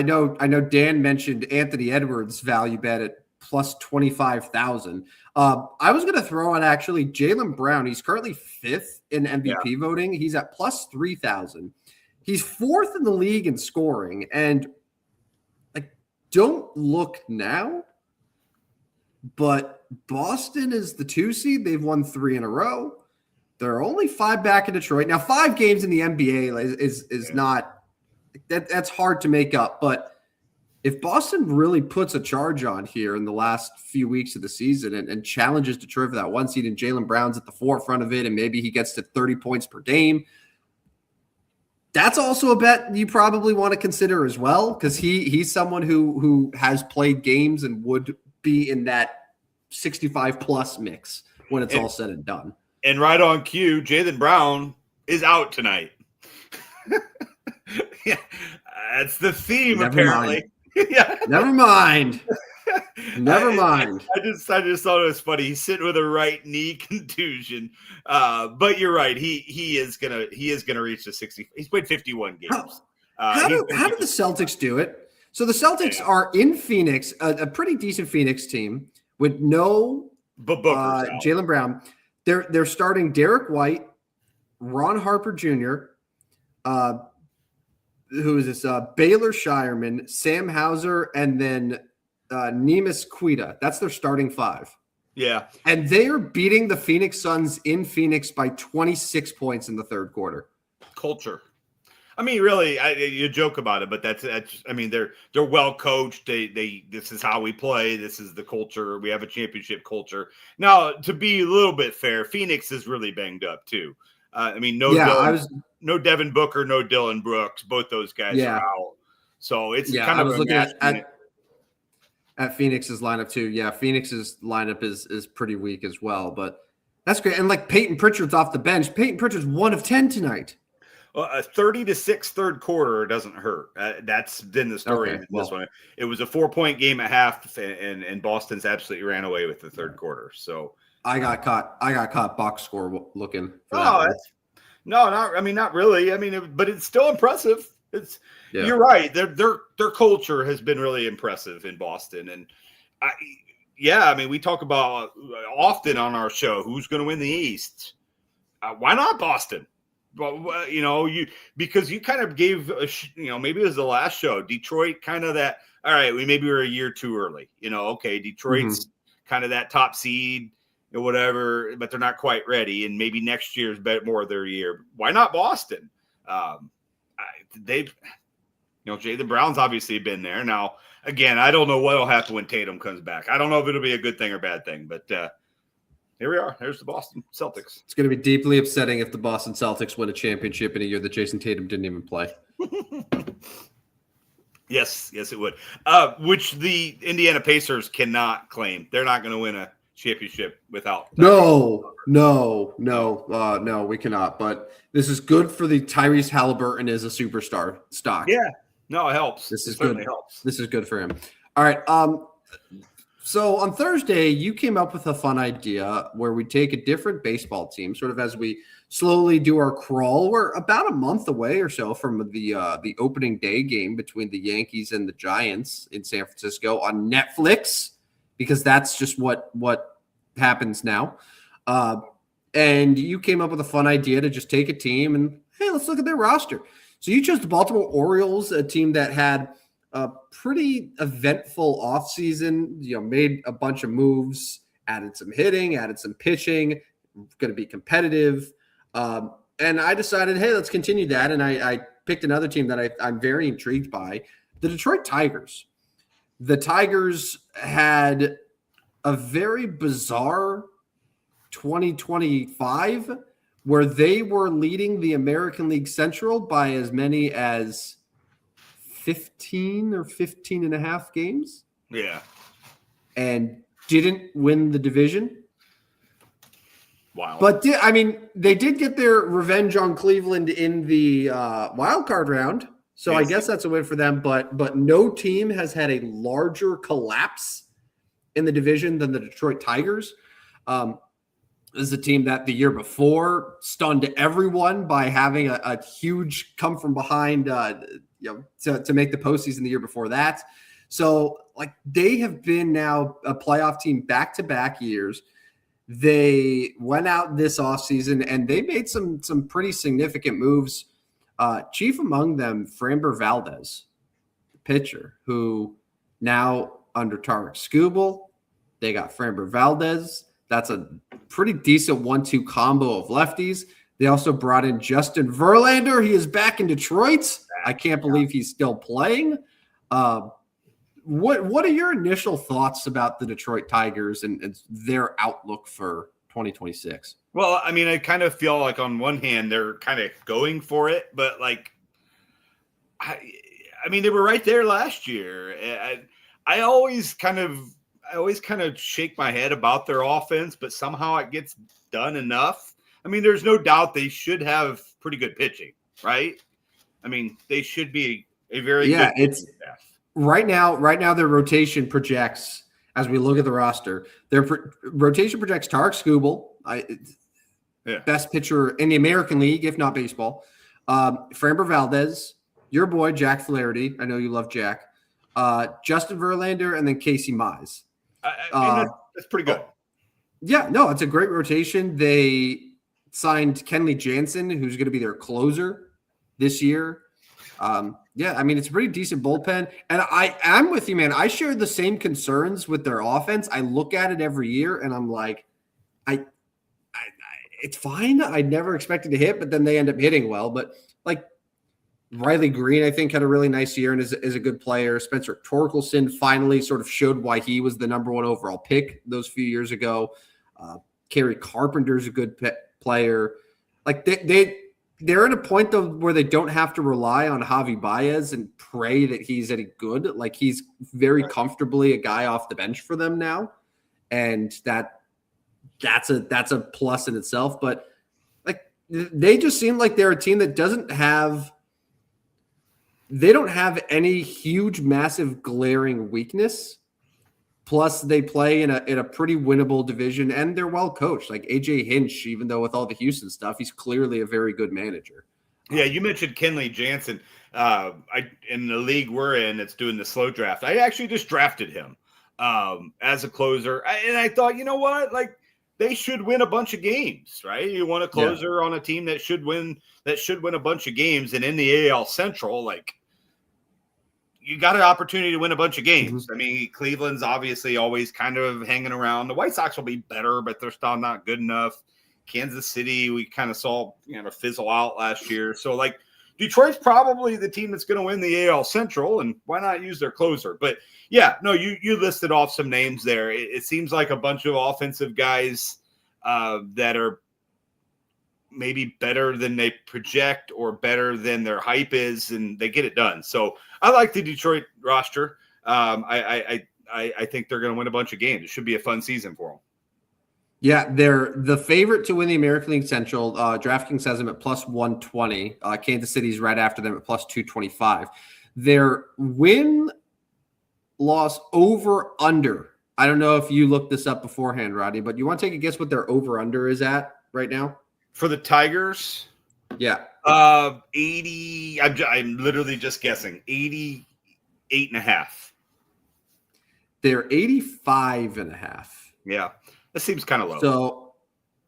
know. I know Dan mentioned Anthony Edwards' value bet at plus 25,000. I was going to throw on actually Jaylen Brown. He's currently 5th in MVP voting. He's at plus 3,000. He's 4th in the league in scoring. And like, don't look now, but Boston is the 2 seed. They've won 3 in a row. They're only 5 back in Detroit. Now, 5 games in the NBA is not that's hard to make up. But if Boston really puts a charge on here in the last few weeks of the season and challenges Detroit for that 1 seed, and Jaylen Brown's at the forefront of it, and maybe he gets to 30 points per game, that's also a bet you probably want to consider as well, because he's someone who has played games and would be in that 65-plus mix when it's all said and done. And right on cue, Jaylen Brown is out tonight. Yeah, that's the theme, apparently. Yeah. Never mind. Never mind. I just thought it was funny. He's sitting with a right knee contusion. But you're right. He is gonna reach the 60. He's played 51 games. How did the Celtics do it? So the Celtics are in Phoenix, a pretty decent Phoenix team with no Jaylen Brown. They're starting Derek White, Ron Harper Jr., who is this? Baylor Shireman, Sam Hauser, and then Neemias Queta. That's their starting 5. Yeah. And they are beating the Phoenix Suns in Phoenix by 26 points in the third quarter. Culture. I mean, really, you joke about it, but that's. I mean, they're well coached. They this is how we play. This is the culture. We have a championship culture. Now, to be a little bit fair, Phoenix is really banged up too. I mean, no Devin Booker, no Dylan Brooks. Both those guys are out. So it's kind of. I was looking at Phoenix's lineup too. Yeah, Phoenix's lineup is pretty weak as well, but that's great. And like Peyton Pritchard's off the bench. Peyton Pritchard's 1 of 10 tonight. Well, a 30-6 third quarter doesn't hurt. That's been the story in this one. It was a 4-point game at half, and Boston's absolutely ran away with the third quarter. So I got caught box score looking for that. Not really. I mean, but it's still impressive. You're right. Their culture has been really impressive in Boston, and we talk about often on our show who's going to win the East. Why not Boston? Well, because you kind of gave maybe it was the last show, Detroit kind of that. All right, we were a year too early. Okay, Detroit's kind of that top seed or whatever, but they're not quite ready, and maybe next year's more of their year. Why not Boston? Jaylen Brown's obviously been there. Now, again, I don't know what'll happen when Tatum comes back. I don't know if it'll be a good thing or bad thing, but here we are. There's the Boston Celtics. It's going to be deeply upsetting if the Boston Celtics win a championship in a year that Jason Tatum didn't even play. Yes, it would. Which the Indiana Pacers cannot claim. They're not going to win a championship without that. No, we cannot. But this is good for the Tyrese Halliburton as a superstar stock. Yeah, no, it helps. This is good. This is good for him. All right. So on Thursday, you came up with a fun idea where we take a different baseball team, sort of as we slowly do our crawl. We're about a month away or so from the opening day game between the Yankees and the Giants in San Francisco on Netflix, because that's just what happens now. And you came up with a fun idea to just take a team and, hey, let's look at their roster. So you chose the Baltimore Orioles, a team that had a pretty eventful offseason, made a bunch of moves, added some hitting, added some pitching, going to be competitive. And I decided, hey, let's continue that. And I picked another team that I'm very intrigued by, the Detroit Tigers. The Tigers had a very bizarre 2025 where they were leading the American League Central by as many as 15 or 15 and a half games. Yeah. And didn't win the division. Wild. But they did get their revenge on Cleveland in the wild card round. So I guess that's a win for them. But no team has had a larger collapse in the division than the Detroit Tigers. This is a team that the year before stunned everyone by having a huge come from behind, to make the postseason the year before that. So like they have been now a playoff team back-to-back years. They went out this offseason and they made some pretty significant moves. Chief among them, Framber Valdez, pitcher, who now under Tarek Skubal, they got Framber Valdez. That's a pretty decent 1-2 combo of lefties. They also brought in Justin Verlander. He is back in Detroit. I can't believe he's still playing. What are your initial thoughts about the Detroit Tigers and their outlook for 2026? Well, I mean, I kind of feel like on one hand they're kind of going for it, but like, I mean, they were right there last year. I always kind of shake my head about their offense, but somehow it gets done enough. I mean, there's no doubt they should have pretty good pitching, right? I mean, they should be a very good pitching staff. Right now their rotation projects, as we look at the roster, their rotation projects Tarek Skubal, best pitcher in the American League, if not baseball. Framber Valdez, your boy Jack Flaherty. I know you love Jack. Justin Verlander, and then Casey Mize. That's pretty good. Yeah, no, it's a great rotation. They signed Kenley Jansen, who's going to be their closer this year. I mean, it's a pretty decent bullpen. And I'm with you, man. I share the same concerns with their offense. I look at it every year, and I'm like, it's fine. I never expected to hit, but then they end up hitting well. But like Riley Green, I think, had a really nice year and is a good player. Spencer Torkelson finally sort of showed why he was the number one overall pick those few years ago. Kerry Carpenter's a good player. Like they're at a point though where they don't have to rely on Javi Baez and pray that he's any good. Like he's very comfortably a guy off the bench for them now, and that's a plus in itself. But like they just seem like they're a team that don't have any huge, massive, glaring weakness. Plus, they play in a pretty winnable division, and they're well coached. Like AJ Hinch, even though with all the Houston stuff, he's clearly a very good manager. Yeah, you mentioned Kenley Jansen. In the league we're in, it's doing the slow draft. I actually just drafted him as a closer, and I thought, you know what, like they should win a bunch of games, right? You want a closer on a team that should win a bunch of games, and in the AL Central, like. You got an opportunity to win a bunch of games. I mean, Cleveland's obviously always kind of hanging around. The White Sox will be better, but they're still not good enough. Kansas City, we kind of saw, fizzle out last year. So, like, Detroit's probably the team that's going to win the AL Central, and why not use their closer? But, yeah, no, you listed off some names there. It seems like a bunch of offensive guys that are maybe better than they project or better than their hype is, and they get it done. So I like the Detroit roster. I think they're going to win a bunch of games. It should be a fun season for them. Yeah, they're the favorite to win the American League Central. DraftKings has them at plus 120. Kansas City's right after them at plus 225. Their win-loss over-under. I don't know if you looked this up beforehand, Rodney, but you want to take a guess what their over-under is at right now? For the Tigers? Yeah. 80. I'm literally just guessing. 88.5. They're 85.5. Yeah. That seems kind of low. So,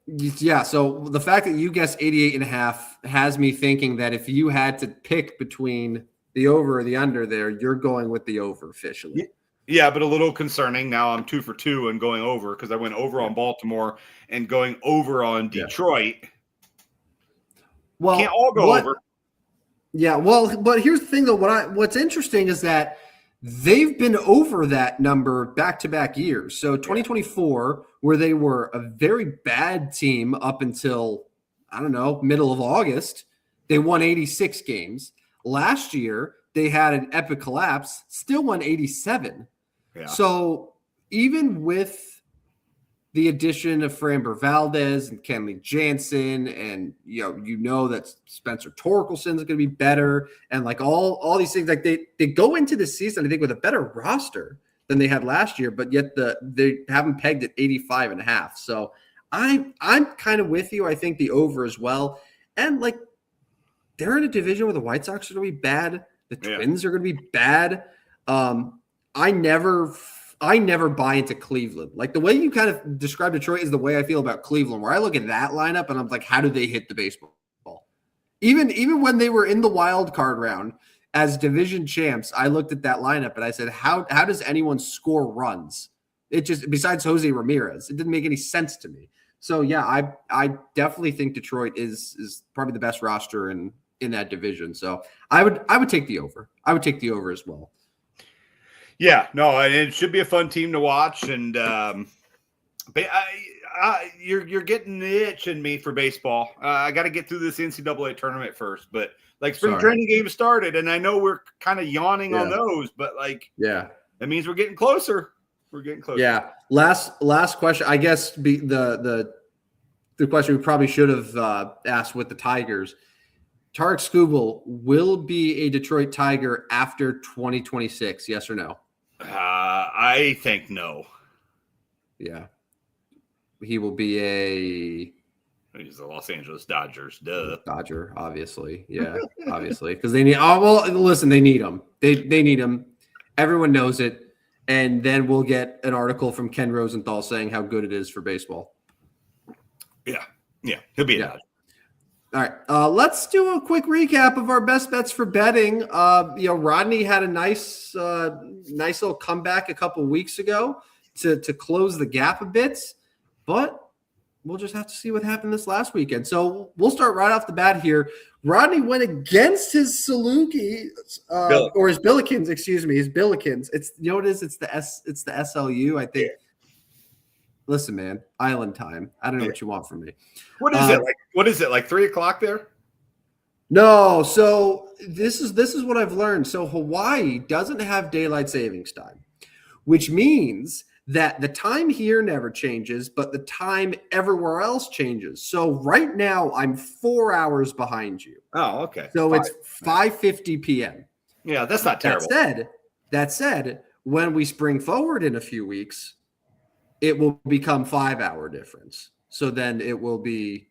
yeah. So the fact that you guessed 88.5 has me thinking that if you had to pick between the over or the under there, you're going with the over officially. Yeah, but a little concerning. Now I'm 2 for 2 and going over because I went over on Baltimore and going over on Detroit. Well, can't all go over. Yeah, well, but here's the thing, though. What's interesting is that they've been over that number back-to-back years. So 2024, where they were a very bad team up until, I don't know, middle of August, they won 86 games. Last year, they had an epic collapse, still won 87. Yeah. So even with the addition of Framber Valdez and Kenley Jansen, and you know that Spencer Torkelson's going to be better, and like all these things, like they go into the season, I think, with a better roster than they had last year, but yet they haven't pegged at 85.5. So I'm kind of with you. I think the over as well, and like they're in a division where the White Sox are going to be bad, the Twins are going to be bad. I never buy into Cleveland. Like the way you kind of describe Detroit is the way I feel about Cleveland, where I look at that lineup and I'm like, how do they hit the baseball? Even when they were in the wild card round as division champs, I looked at that lineup and I said, how does anyone score runs? It just, besides Jose Ramirez, it didn't make any sense to me. So yeah, I definitely think Detroit is probably the best roster in that division. So I would take the over. I would take the over as well. Yeah, no, and it should be a fun team to watch. And but you're getting the itch in me for baseball. I got to get through this NCAA tournament first. But like spring training games started, and I know we're kind of yawning on those, but like that means we're getting closer. We're getting closer. Yeah. Last question. I guess the question we probably should have asked with the Tigers. Tarik Skubal will be a Detroit Tiger after 2026. Yes or no? I think no. Yeah. He will be he's the Los Angeles Dodgers. Duh. Dodger, obviously. Yeah, obviously. Because they need listen, they need him. They need him. Everyone knows it. And then we'll get an article from Ken Rosenthal saying how good it is for baseball. Yeah. Yeah. He'll be a Dodger. All right, let's do a quick recap of our best bets for betting. Rodney had a nice little comeback a couple weeks ago to close the gap a bit, but we'll just have to see what happened this last weekend. So we'll start right off the bat here. Rodney went against his Saluki, or his Billikens, excuse me, his Billikens. It's what it is. It's the SLU, I think. Yeah. Listen, man, island time. I don't know what you want from me. What is it like? What is it like? 3:00 there? No. So this is what I've learned. So Hawaii doesn't have daylight savings time, which means that the time here never changes, but the time everywhere else changes. So right now I'm 4 hours behind you. Oh, okay. So it's 5:50 p.m. Yeah, that's not terrible. That said, when we spring forward in a few weeks, it will become 5 hour difference. So then it will be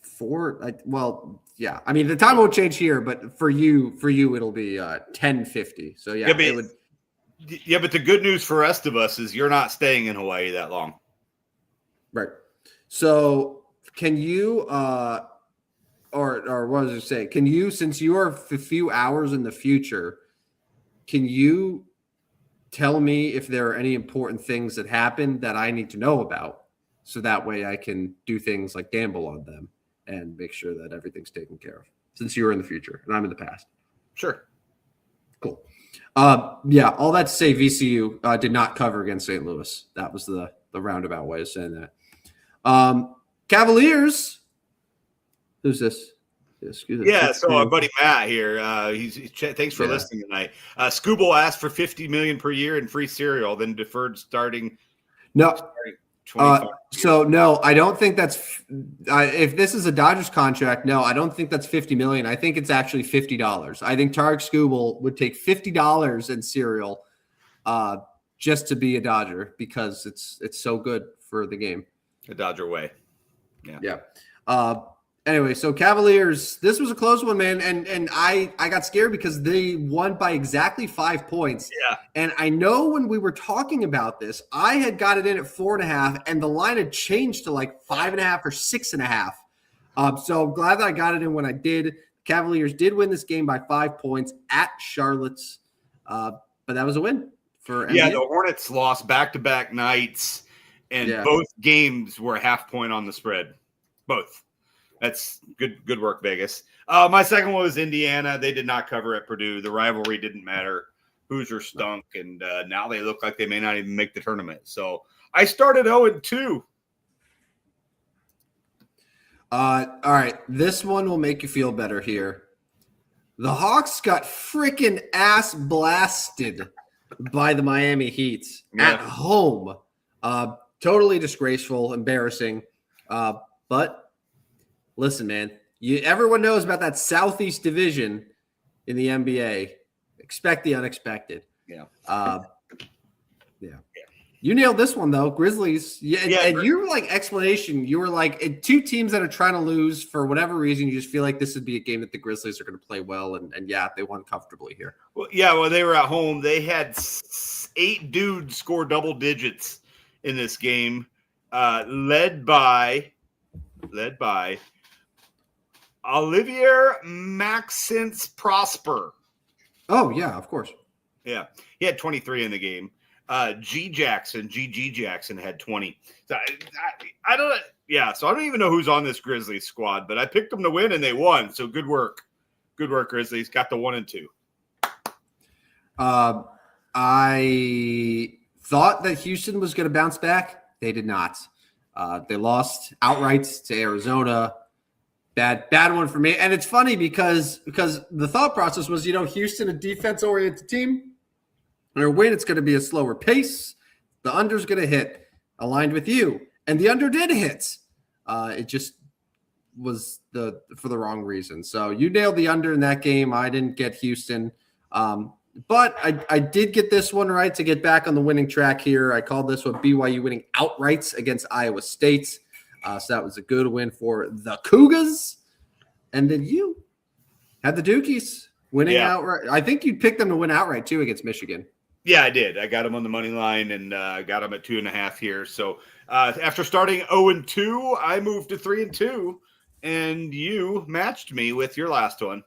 4. Well, yeah. I mean, the time won't change here, but for you, it'll be 10:50. So yeah, it would. Yeah, but the good news for the rest of us is you're not staying in Hawaii that long. Right. So can you, or what was I saying? Can you, since you are a few hours in the future, can you tell me if there are any important things that happened that I need to know about, so that way I can do things like gamble on them and make sure that everything's taken care of, since you're in the future and I'm in the past. Sure. Cool. Yeah, all that to say, VCU did not cover against St. Louis. That was the roundabout way of saying that. Cavaliers. Who's this? Yeah, so our buddy Matt here. Thanks for listening tonight. Skubal asked for $50 million per year in free cereal, then deferred starting. No. So no, I don't think that's. If this is a Dodgers contract, no, I don't think that's $50 million. I think it's actually $50. I think Tarik Skubal would take $50 in cereal, just to be a Dodger, because it's so good for the game. The Dodger way. Yeah. Anyway, so Cavaliers, this was a close one, man. And I got scared because they won by exactly 5 points. Yeah. And I know when we were talking about this, I had got it in at 4.5, and the line had changed to like 5.5 or 6.5. So I'm glad that I got it in when I did. Cavaliers did win this game by 5 points at Charlotte's. But that was a win for NBA. Yeah, the Hornets lost back-to-back nights, and both games were a half point on the spread. Both. That's good work, Vegas. My second one was Indiana. They did not cover at Purdue. The rivalry didn't matter. Hoosier stunk, and now they look like they may not even make the tournament. So I started 0-2. All right. This one will make you feel better here. The Hawks got freaking ass blasted by the Miami Heat at home. Totally disgraceful, embarrassing. But listen, man, everyone knows about that Southeast Division in the NBA. Expect the unexpected. Yeah. Yeah. You nailed this one though, Grizzlies. Yeah, and your explanation, you were like two teams that are trying to lose for whatever reason. You just feel like this would be a game that the Grizzlies are going to play well, and yeah, they won comfortably here. Well, they were at home. They had 8 dudes score double digits in this game, led by Olivier Maxence Prosper. Oh yeah, of course. Yeah, he had 23 in the game. GG Jackson had 20. So I don't. Yeah, so I don't even know who's on this Grizzlies squad, but I picked them to win and they won. So good work, Grizzlies. Got the 1 and 2. I thought that Houston was going to bounce back. They did not. They lost outright to Arizona. Bad one for me. And it's funny because the thought process was, Houston, a defense-oriented team. Their win, it's going to be a slower pace. The under's going to hit, aligned with you. And the under did hit. It just was for the wrong reason. So you nailed the under in that game. I didn't get Houston. But I did get this one right to get back on the winning track here. I called this one BYU winning outrights against Iowa State. So that was a good win for the Cougars. And then you had the Dukies winning outright. I think you picked them to win outright too against Michigan. Yeah, I did. I got them on the money line and got them at 2.5 here. So after starting 0-2, I moved to 3-2, and you matched me with your last one.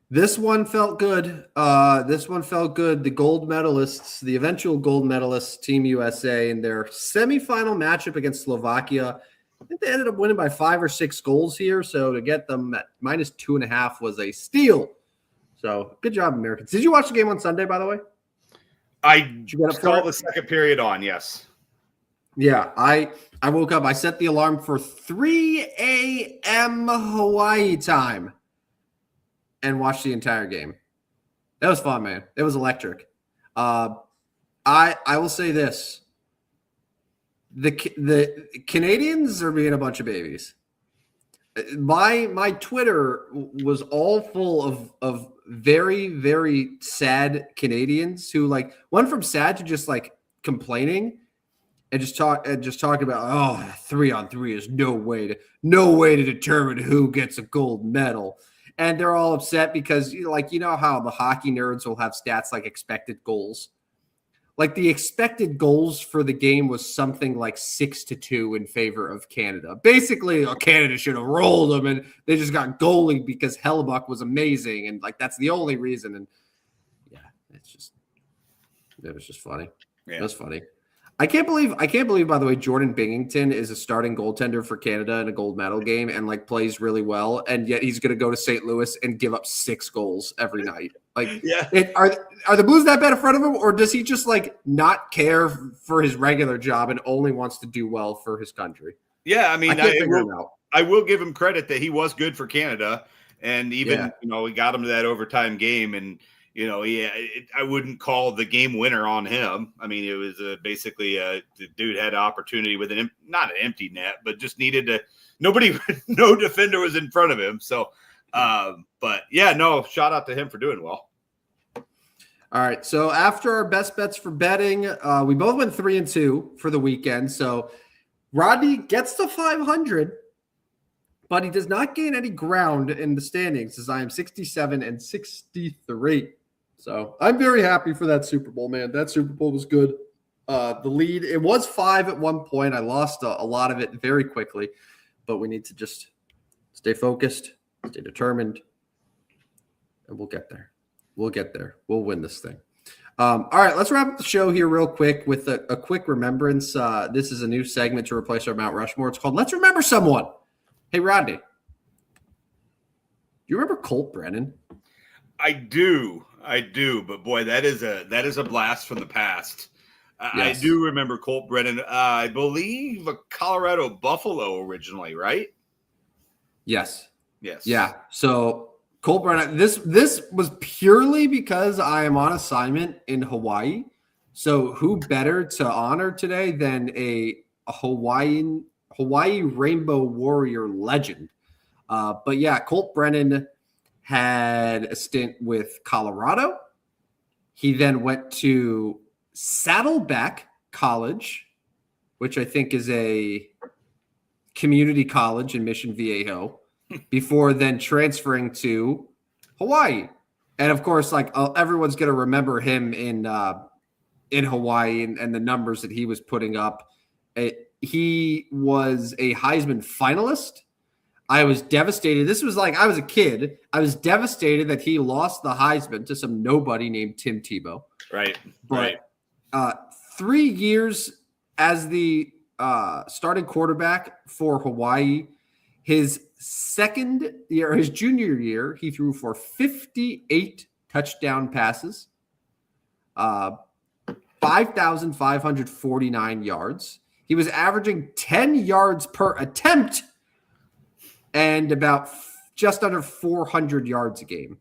This one felt good. The gold medalists, the eventual gold medalists, Team USA, in their semifinal matchup against Slovakia. I think they ended up winning by 5 or 6 goals here. So to get them at -2.5 was a steal. So good job, Americans. Did you watch the game on Sunday, by the way? I saw the second period on, yes. Yeah, I woke up. I set the alarm for 3 a.m. Hawaii time and watched the entire game. That was fun, man. It was electric. I will say this. The Canadians are being a bunch of babies. My Twitter was all full of very, very sad Canadians who went from sad to just complaining and just talking about 3-on-3 is no way to determine who gets a gold medal. And they're all upset because how the hockey nerds will have stats like expected goals. The expected goals for the game was something like 6-2 in favor of Canada. Basically, Canada should have rolled them, and they just got goalie because Hellebuck was amazing, and that's the only reason. And yeah, it was just funny. Yeah. It was funny. I can't believe, by the way, Jordan Binghamton is a starting goaltender for Canada in a gold medal game and plays really well, and yet he's going to go to St. Louis and give up 6 goals every night. Are the Blues that bad in front of him, or does he just not care for his regular job and only wants to do well for his country? Yeah, I mean, I will give him credit that he was good for Canada, and even we got him to that overtime game, and I wouldn't call the game winner on him. I mean, it was basically the dude had an opportunity with not an empty net, but just needed to. No defender was in front of him. So, but yeah, no, shout out to him for doing well. All right. So after our best bets for betting, we both went 3-2 for the weekend. So Rodney gets to 500, but he does not gain any ground in the standings as I am 67-63. So I'm very happy for that Super Bowl, man. That Super Bowl was good. The lead, it was 5 at one point. I lost a lot of it very quickly, but we need to just stay focused, stay determined, and we'll get there. We'll win this thing. All right, let's wrap up the show here real quick with a quick remembrance. This is a new segment to replace our Mount Rushmore. It's called Let's Remember Someone. Hey, Rodney, do you remember Colt Brennan? I do, but boy, that is a blast from the past. Yes. I do remember Colt Brennan. I believe a Colorado Buffalo originally, right? Yes. Yes. Yeah. So Colt Brennan. This was purely because I am on assignment in Hawaii. So who better to honor today than a Hawaii Rainbow Warrior legend? But yeah, Colt Brennan had a stint with Colorado. He then went to Saddleback College, which I think is a community college in Mission Viejo, before then transferring to Hawaii. And of course, like everyone's going to remember him in Hawaii and the numbers that he was putting up. He was a Heisman finalist. I was devastated. This was like I was a kid. I was devastated that he lost the Heisman to some nobody named Tim Tebow. Right. But 3 years as the starting quarterback for Hawaii. His junior year, he threw for 58 touchdown passes, 5,549 yards. He was averaging 10 yards per attempt and about just under 400 yards a game.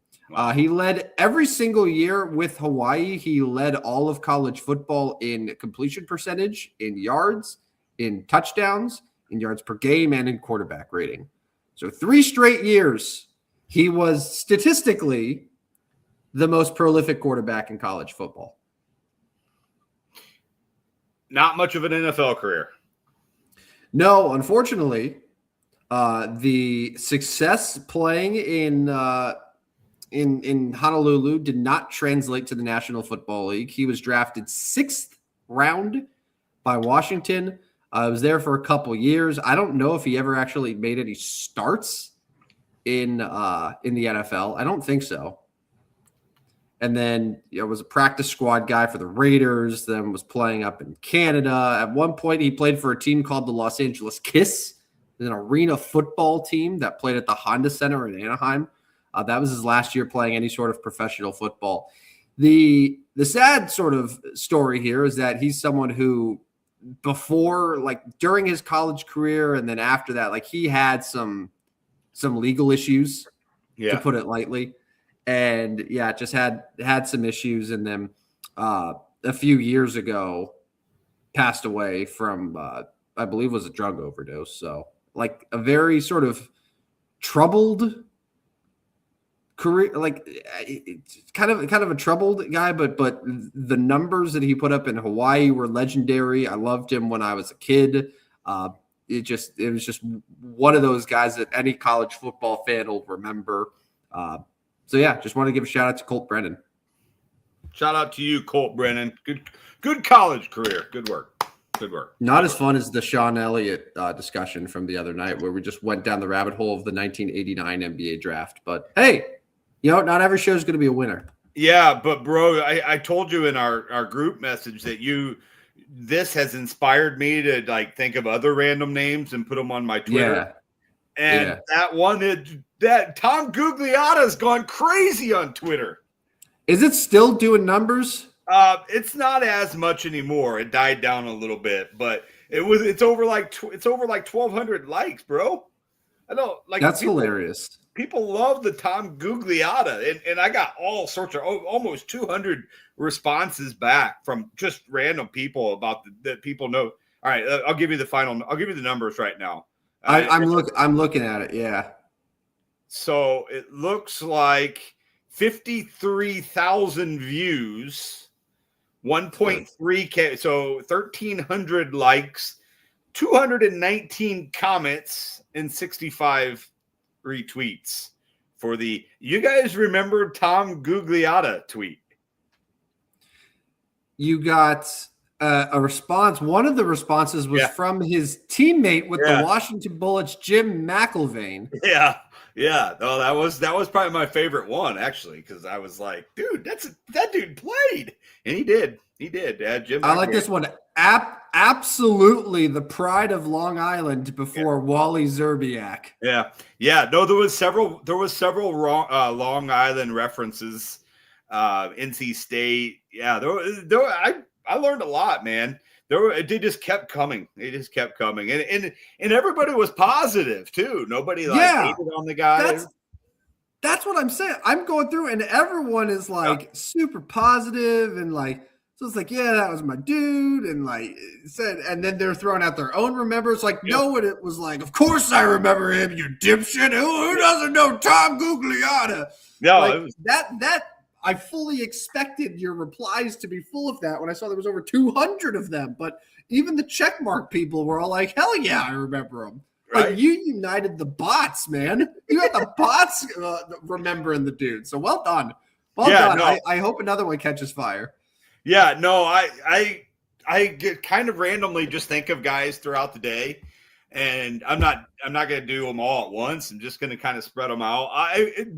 He led every single year with Hawaii. He led all of college football in completion percentage, in yards, in touchdowns, in yards per game, and in quarterback rating. So 3 straight years, he was statistically the most prolific quarterback in college football. Not much of an NFL career. No, unfortunately, the success playing in Honolulu did not translate to the National Football League. He was drafted 6th round by Washington. I was there for a couple years. I don't know if he ever actually made any starts in the NFL. I don't think so. And then was a practice squad guy for the Raiders, then was playing up in Canada. At one point, he played for a team called the Los Angeles Kiss, an arena football team that played at the Honda Center in Anaheim. That was his last year playing any sort of professional football. The sad sort of story here is that he's someone who during his college career and then after that, like he had some legal issues, to put it lightly. And just had some issues, and then a few years ago passed away from I believe was a drug overdose. So like a very sort of troubled career, like it's kind of a troubled guy, but the numbers that he put up in Hawaii were legendary. I loved him when I was a kid. It was just one of those guys that any college football fan will remember. So just want to give a shout out to Colt Brennan. Shout out to you, Colt Brennan. Good college career. Good work. Not as fun as the Sean Elliott discussion from the other night, where we just went down the rabbit hole of the 1989 NBA draft. But hey, not every show is going to be a winner. Yeah, but bro, I told you in our group message that this has inspired me to like think of other random names and put them on my Twitter. Yeah. And that one that Tom Gugliotta's gone crazy on Twitter. Is it still doing numbers? It's not as much anymore. It died down a little bit, but it's over like 1,200 likes, bro. I don't like. That's hilarious. People love the Tom Gugliotta, and I got all sorts of almost 200 responses back from just random people about that people know. All right, I'll give you the numbers right now. I'm looking at it. Yeah. So it looks like 53,000 views, 1.3K, so 1,300 likes, 219 comments, and 65 retweets for you guys remember Tom Gugliotta tweet? You got a response. One of the responses was from his teammate with the Washington Bullets, Jim McIlvain. Yeah. Oh, that was probably my favorite one, actually, because I was like, dude, that dude played. And he did. Jim. I like this one. Absolutely the pride of Long Island before Wally Zerbiak. Yeah. No, there was several Long Island references. NC State. Yeah, I learned a lot, man. They just kept coming. And everybody was positive too. Nobody hated on the guy. That's what I'm saying. I'm going through and everyone is like super positive and like, so it's like, yeah, that was my dude. And like said, and then they're throwing out their own remembers. Like, no one it was like, of course I remember him, you dipshit. Who doesn't know Tom Gugliotta? No, like, it was, that I fully expected your replies to be full of that when I saw there was over 200 of them. But even the checkmark people were all like, hell yeah, I remember him. right? Like, you united the bots, man. You got the bots remembering the dude. So well done. Well done. No. I hope another one catches fire. Yeah, no, I get kind of randomly just think of guys throughout the day, and I'm not going to do them all at once. I'm just going to kind of spread them out.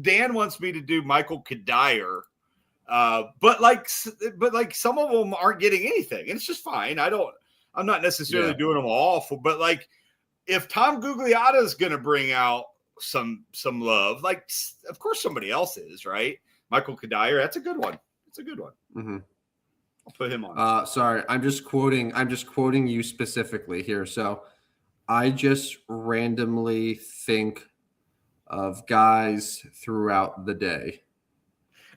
Dan wants me to do Michael Kadire, but like some of them aren't getting anything, and it's just fine. I'm not necessarily doing them all but like if Tom Gugliotta is going to bring out some love, like of course somebody else is, right? Michael Kadire, that's a good one. It's a good one. Mm-hmm. I'll put him on. Sorry, I'm just quoting you specifically here. So I just randomly think of guys throughout the day.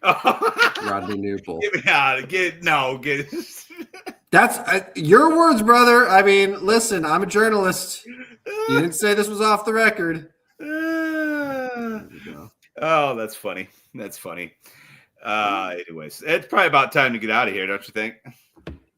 Rodney Newpol. That's your words, brother. I mean, listen, I'm a journalist. You didn't say this was off the record. Oh, that's funny. That's funny. Anyways, it's probably about time to get out of here, don't you think?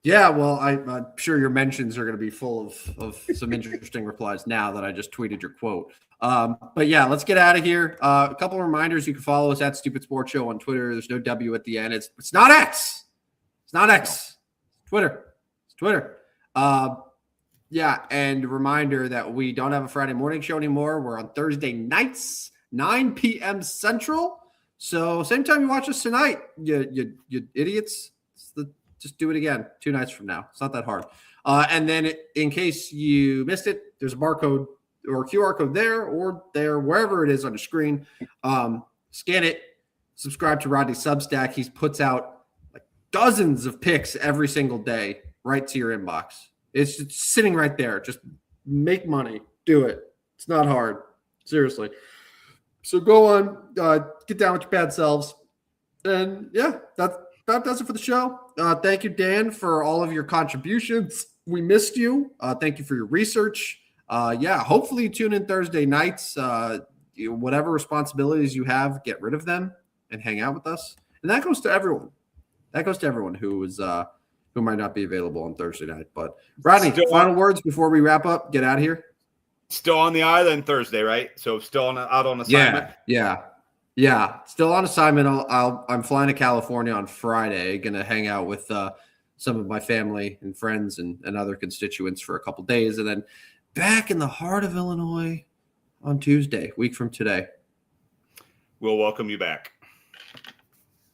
Yeah, well, I'm sure your mentions are going to be full of some interesting replies now that I just tweeted your quote. But yeah, let's get out of here. A couple of reminders. You can follow us at Stupid Sports Show on Twitter. There's no W at the end. It's not X. It's not X. Twitter. It's Twitter. Yeah, and a reminder that we don't have a Friday morning show anymore. We're on Thursday nights, 9 p.m. Central. So same time you watch us tonight, you idiots. Just do it again 2 nights from now. It's not that hard. And then in case you missed it, there's a barcode or QR code there wherever it is on the screen. Scan it. Subscribe to Rodney's Substack. He puts out like dozens of picks every single day right to your inbox. It's just sitting right there. Just make money. Do it. It's not hard. Seriously. So go on, get down with your bad selves. And yeah, that does it for the show. Thank you, Dan, for all of your contributions. We missed you. Thank you for your research. Yeah, hopefully you tune in Thursday nights. Whatever responsibilities you have, get rid of them and hang out with us. And that goes to everyone. That goes to everyone who might not be available on Thursday night. But Rodney, final words before we wrap up. Get out of here. Still on the island Thursday, right? So still out on assignment. Yeah. Still on assignment. I'm flying to California on Friday. Going to hang out with some of my family and friends and other constituents for a couple days, and then back in the heart of Illinois on Tuesday, week from today. We'll welcome you back. I'm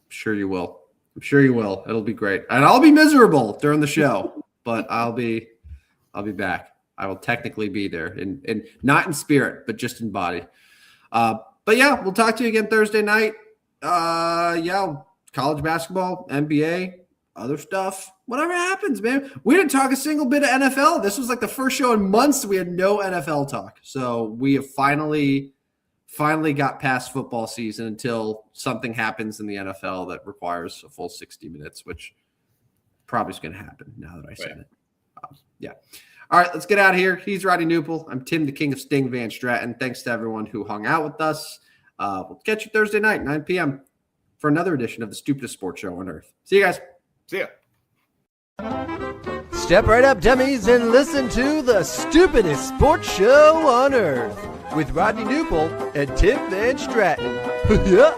sure you will. It'll be great, and I'll be miserable during the show, but I'll be back. I will technically be there, and not in spirit, but just in body. But yeah, we'll talk to you again Thursday night. College basketball, NBA, other stuff, whatever happens, man. We didn't talk a single bit of NFL. This was like the first show in months we had no NFL talk. So we have finally got past football season until something happens in the NFL that requires a full 60 minutes, which probably is going to happen now that I said it. Yeah. All right, let's get out of here. He's Rodney Newpol. I'm Tim, the King of Sting Van Stratton. Thanks to everyone who hung out with us. We'll catch you Thursday night, 9 p.m. for another edition of the Stupidest Sports Show on Earth. See you guys. See ya. Step right up, dummies, and listen to the Stupidest Sports Show on Earth with Rodney Newpol and Tim Van Stratton. Yeah.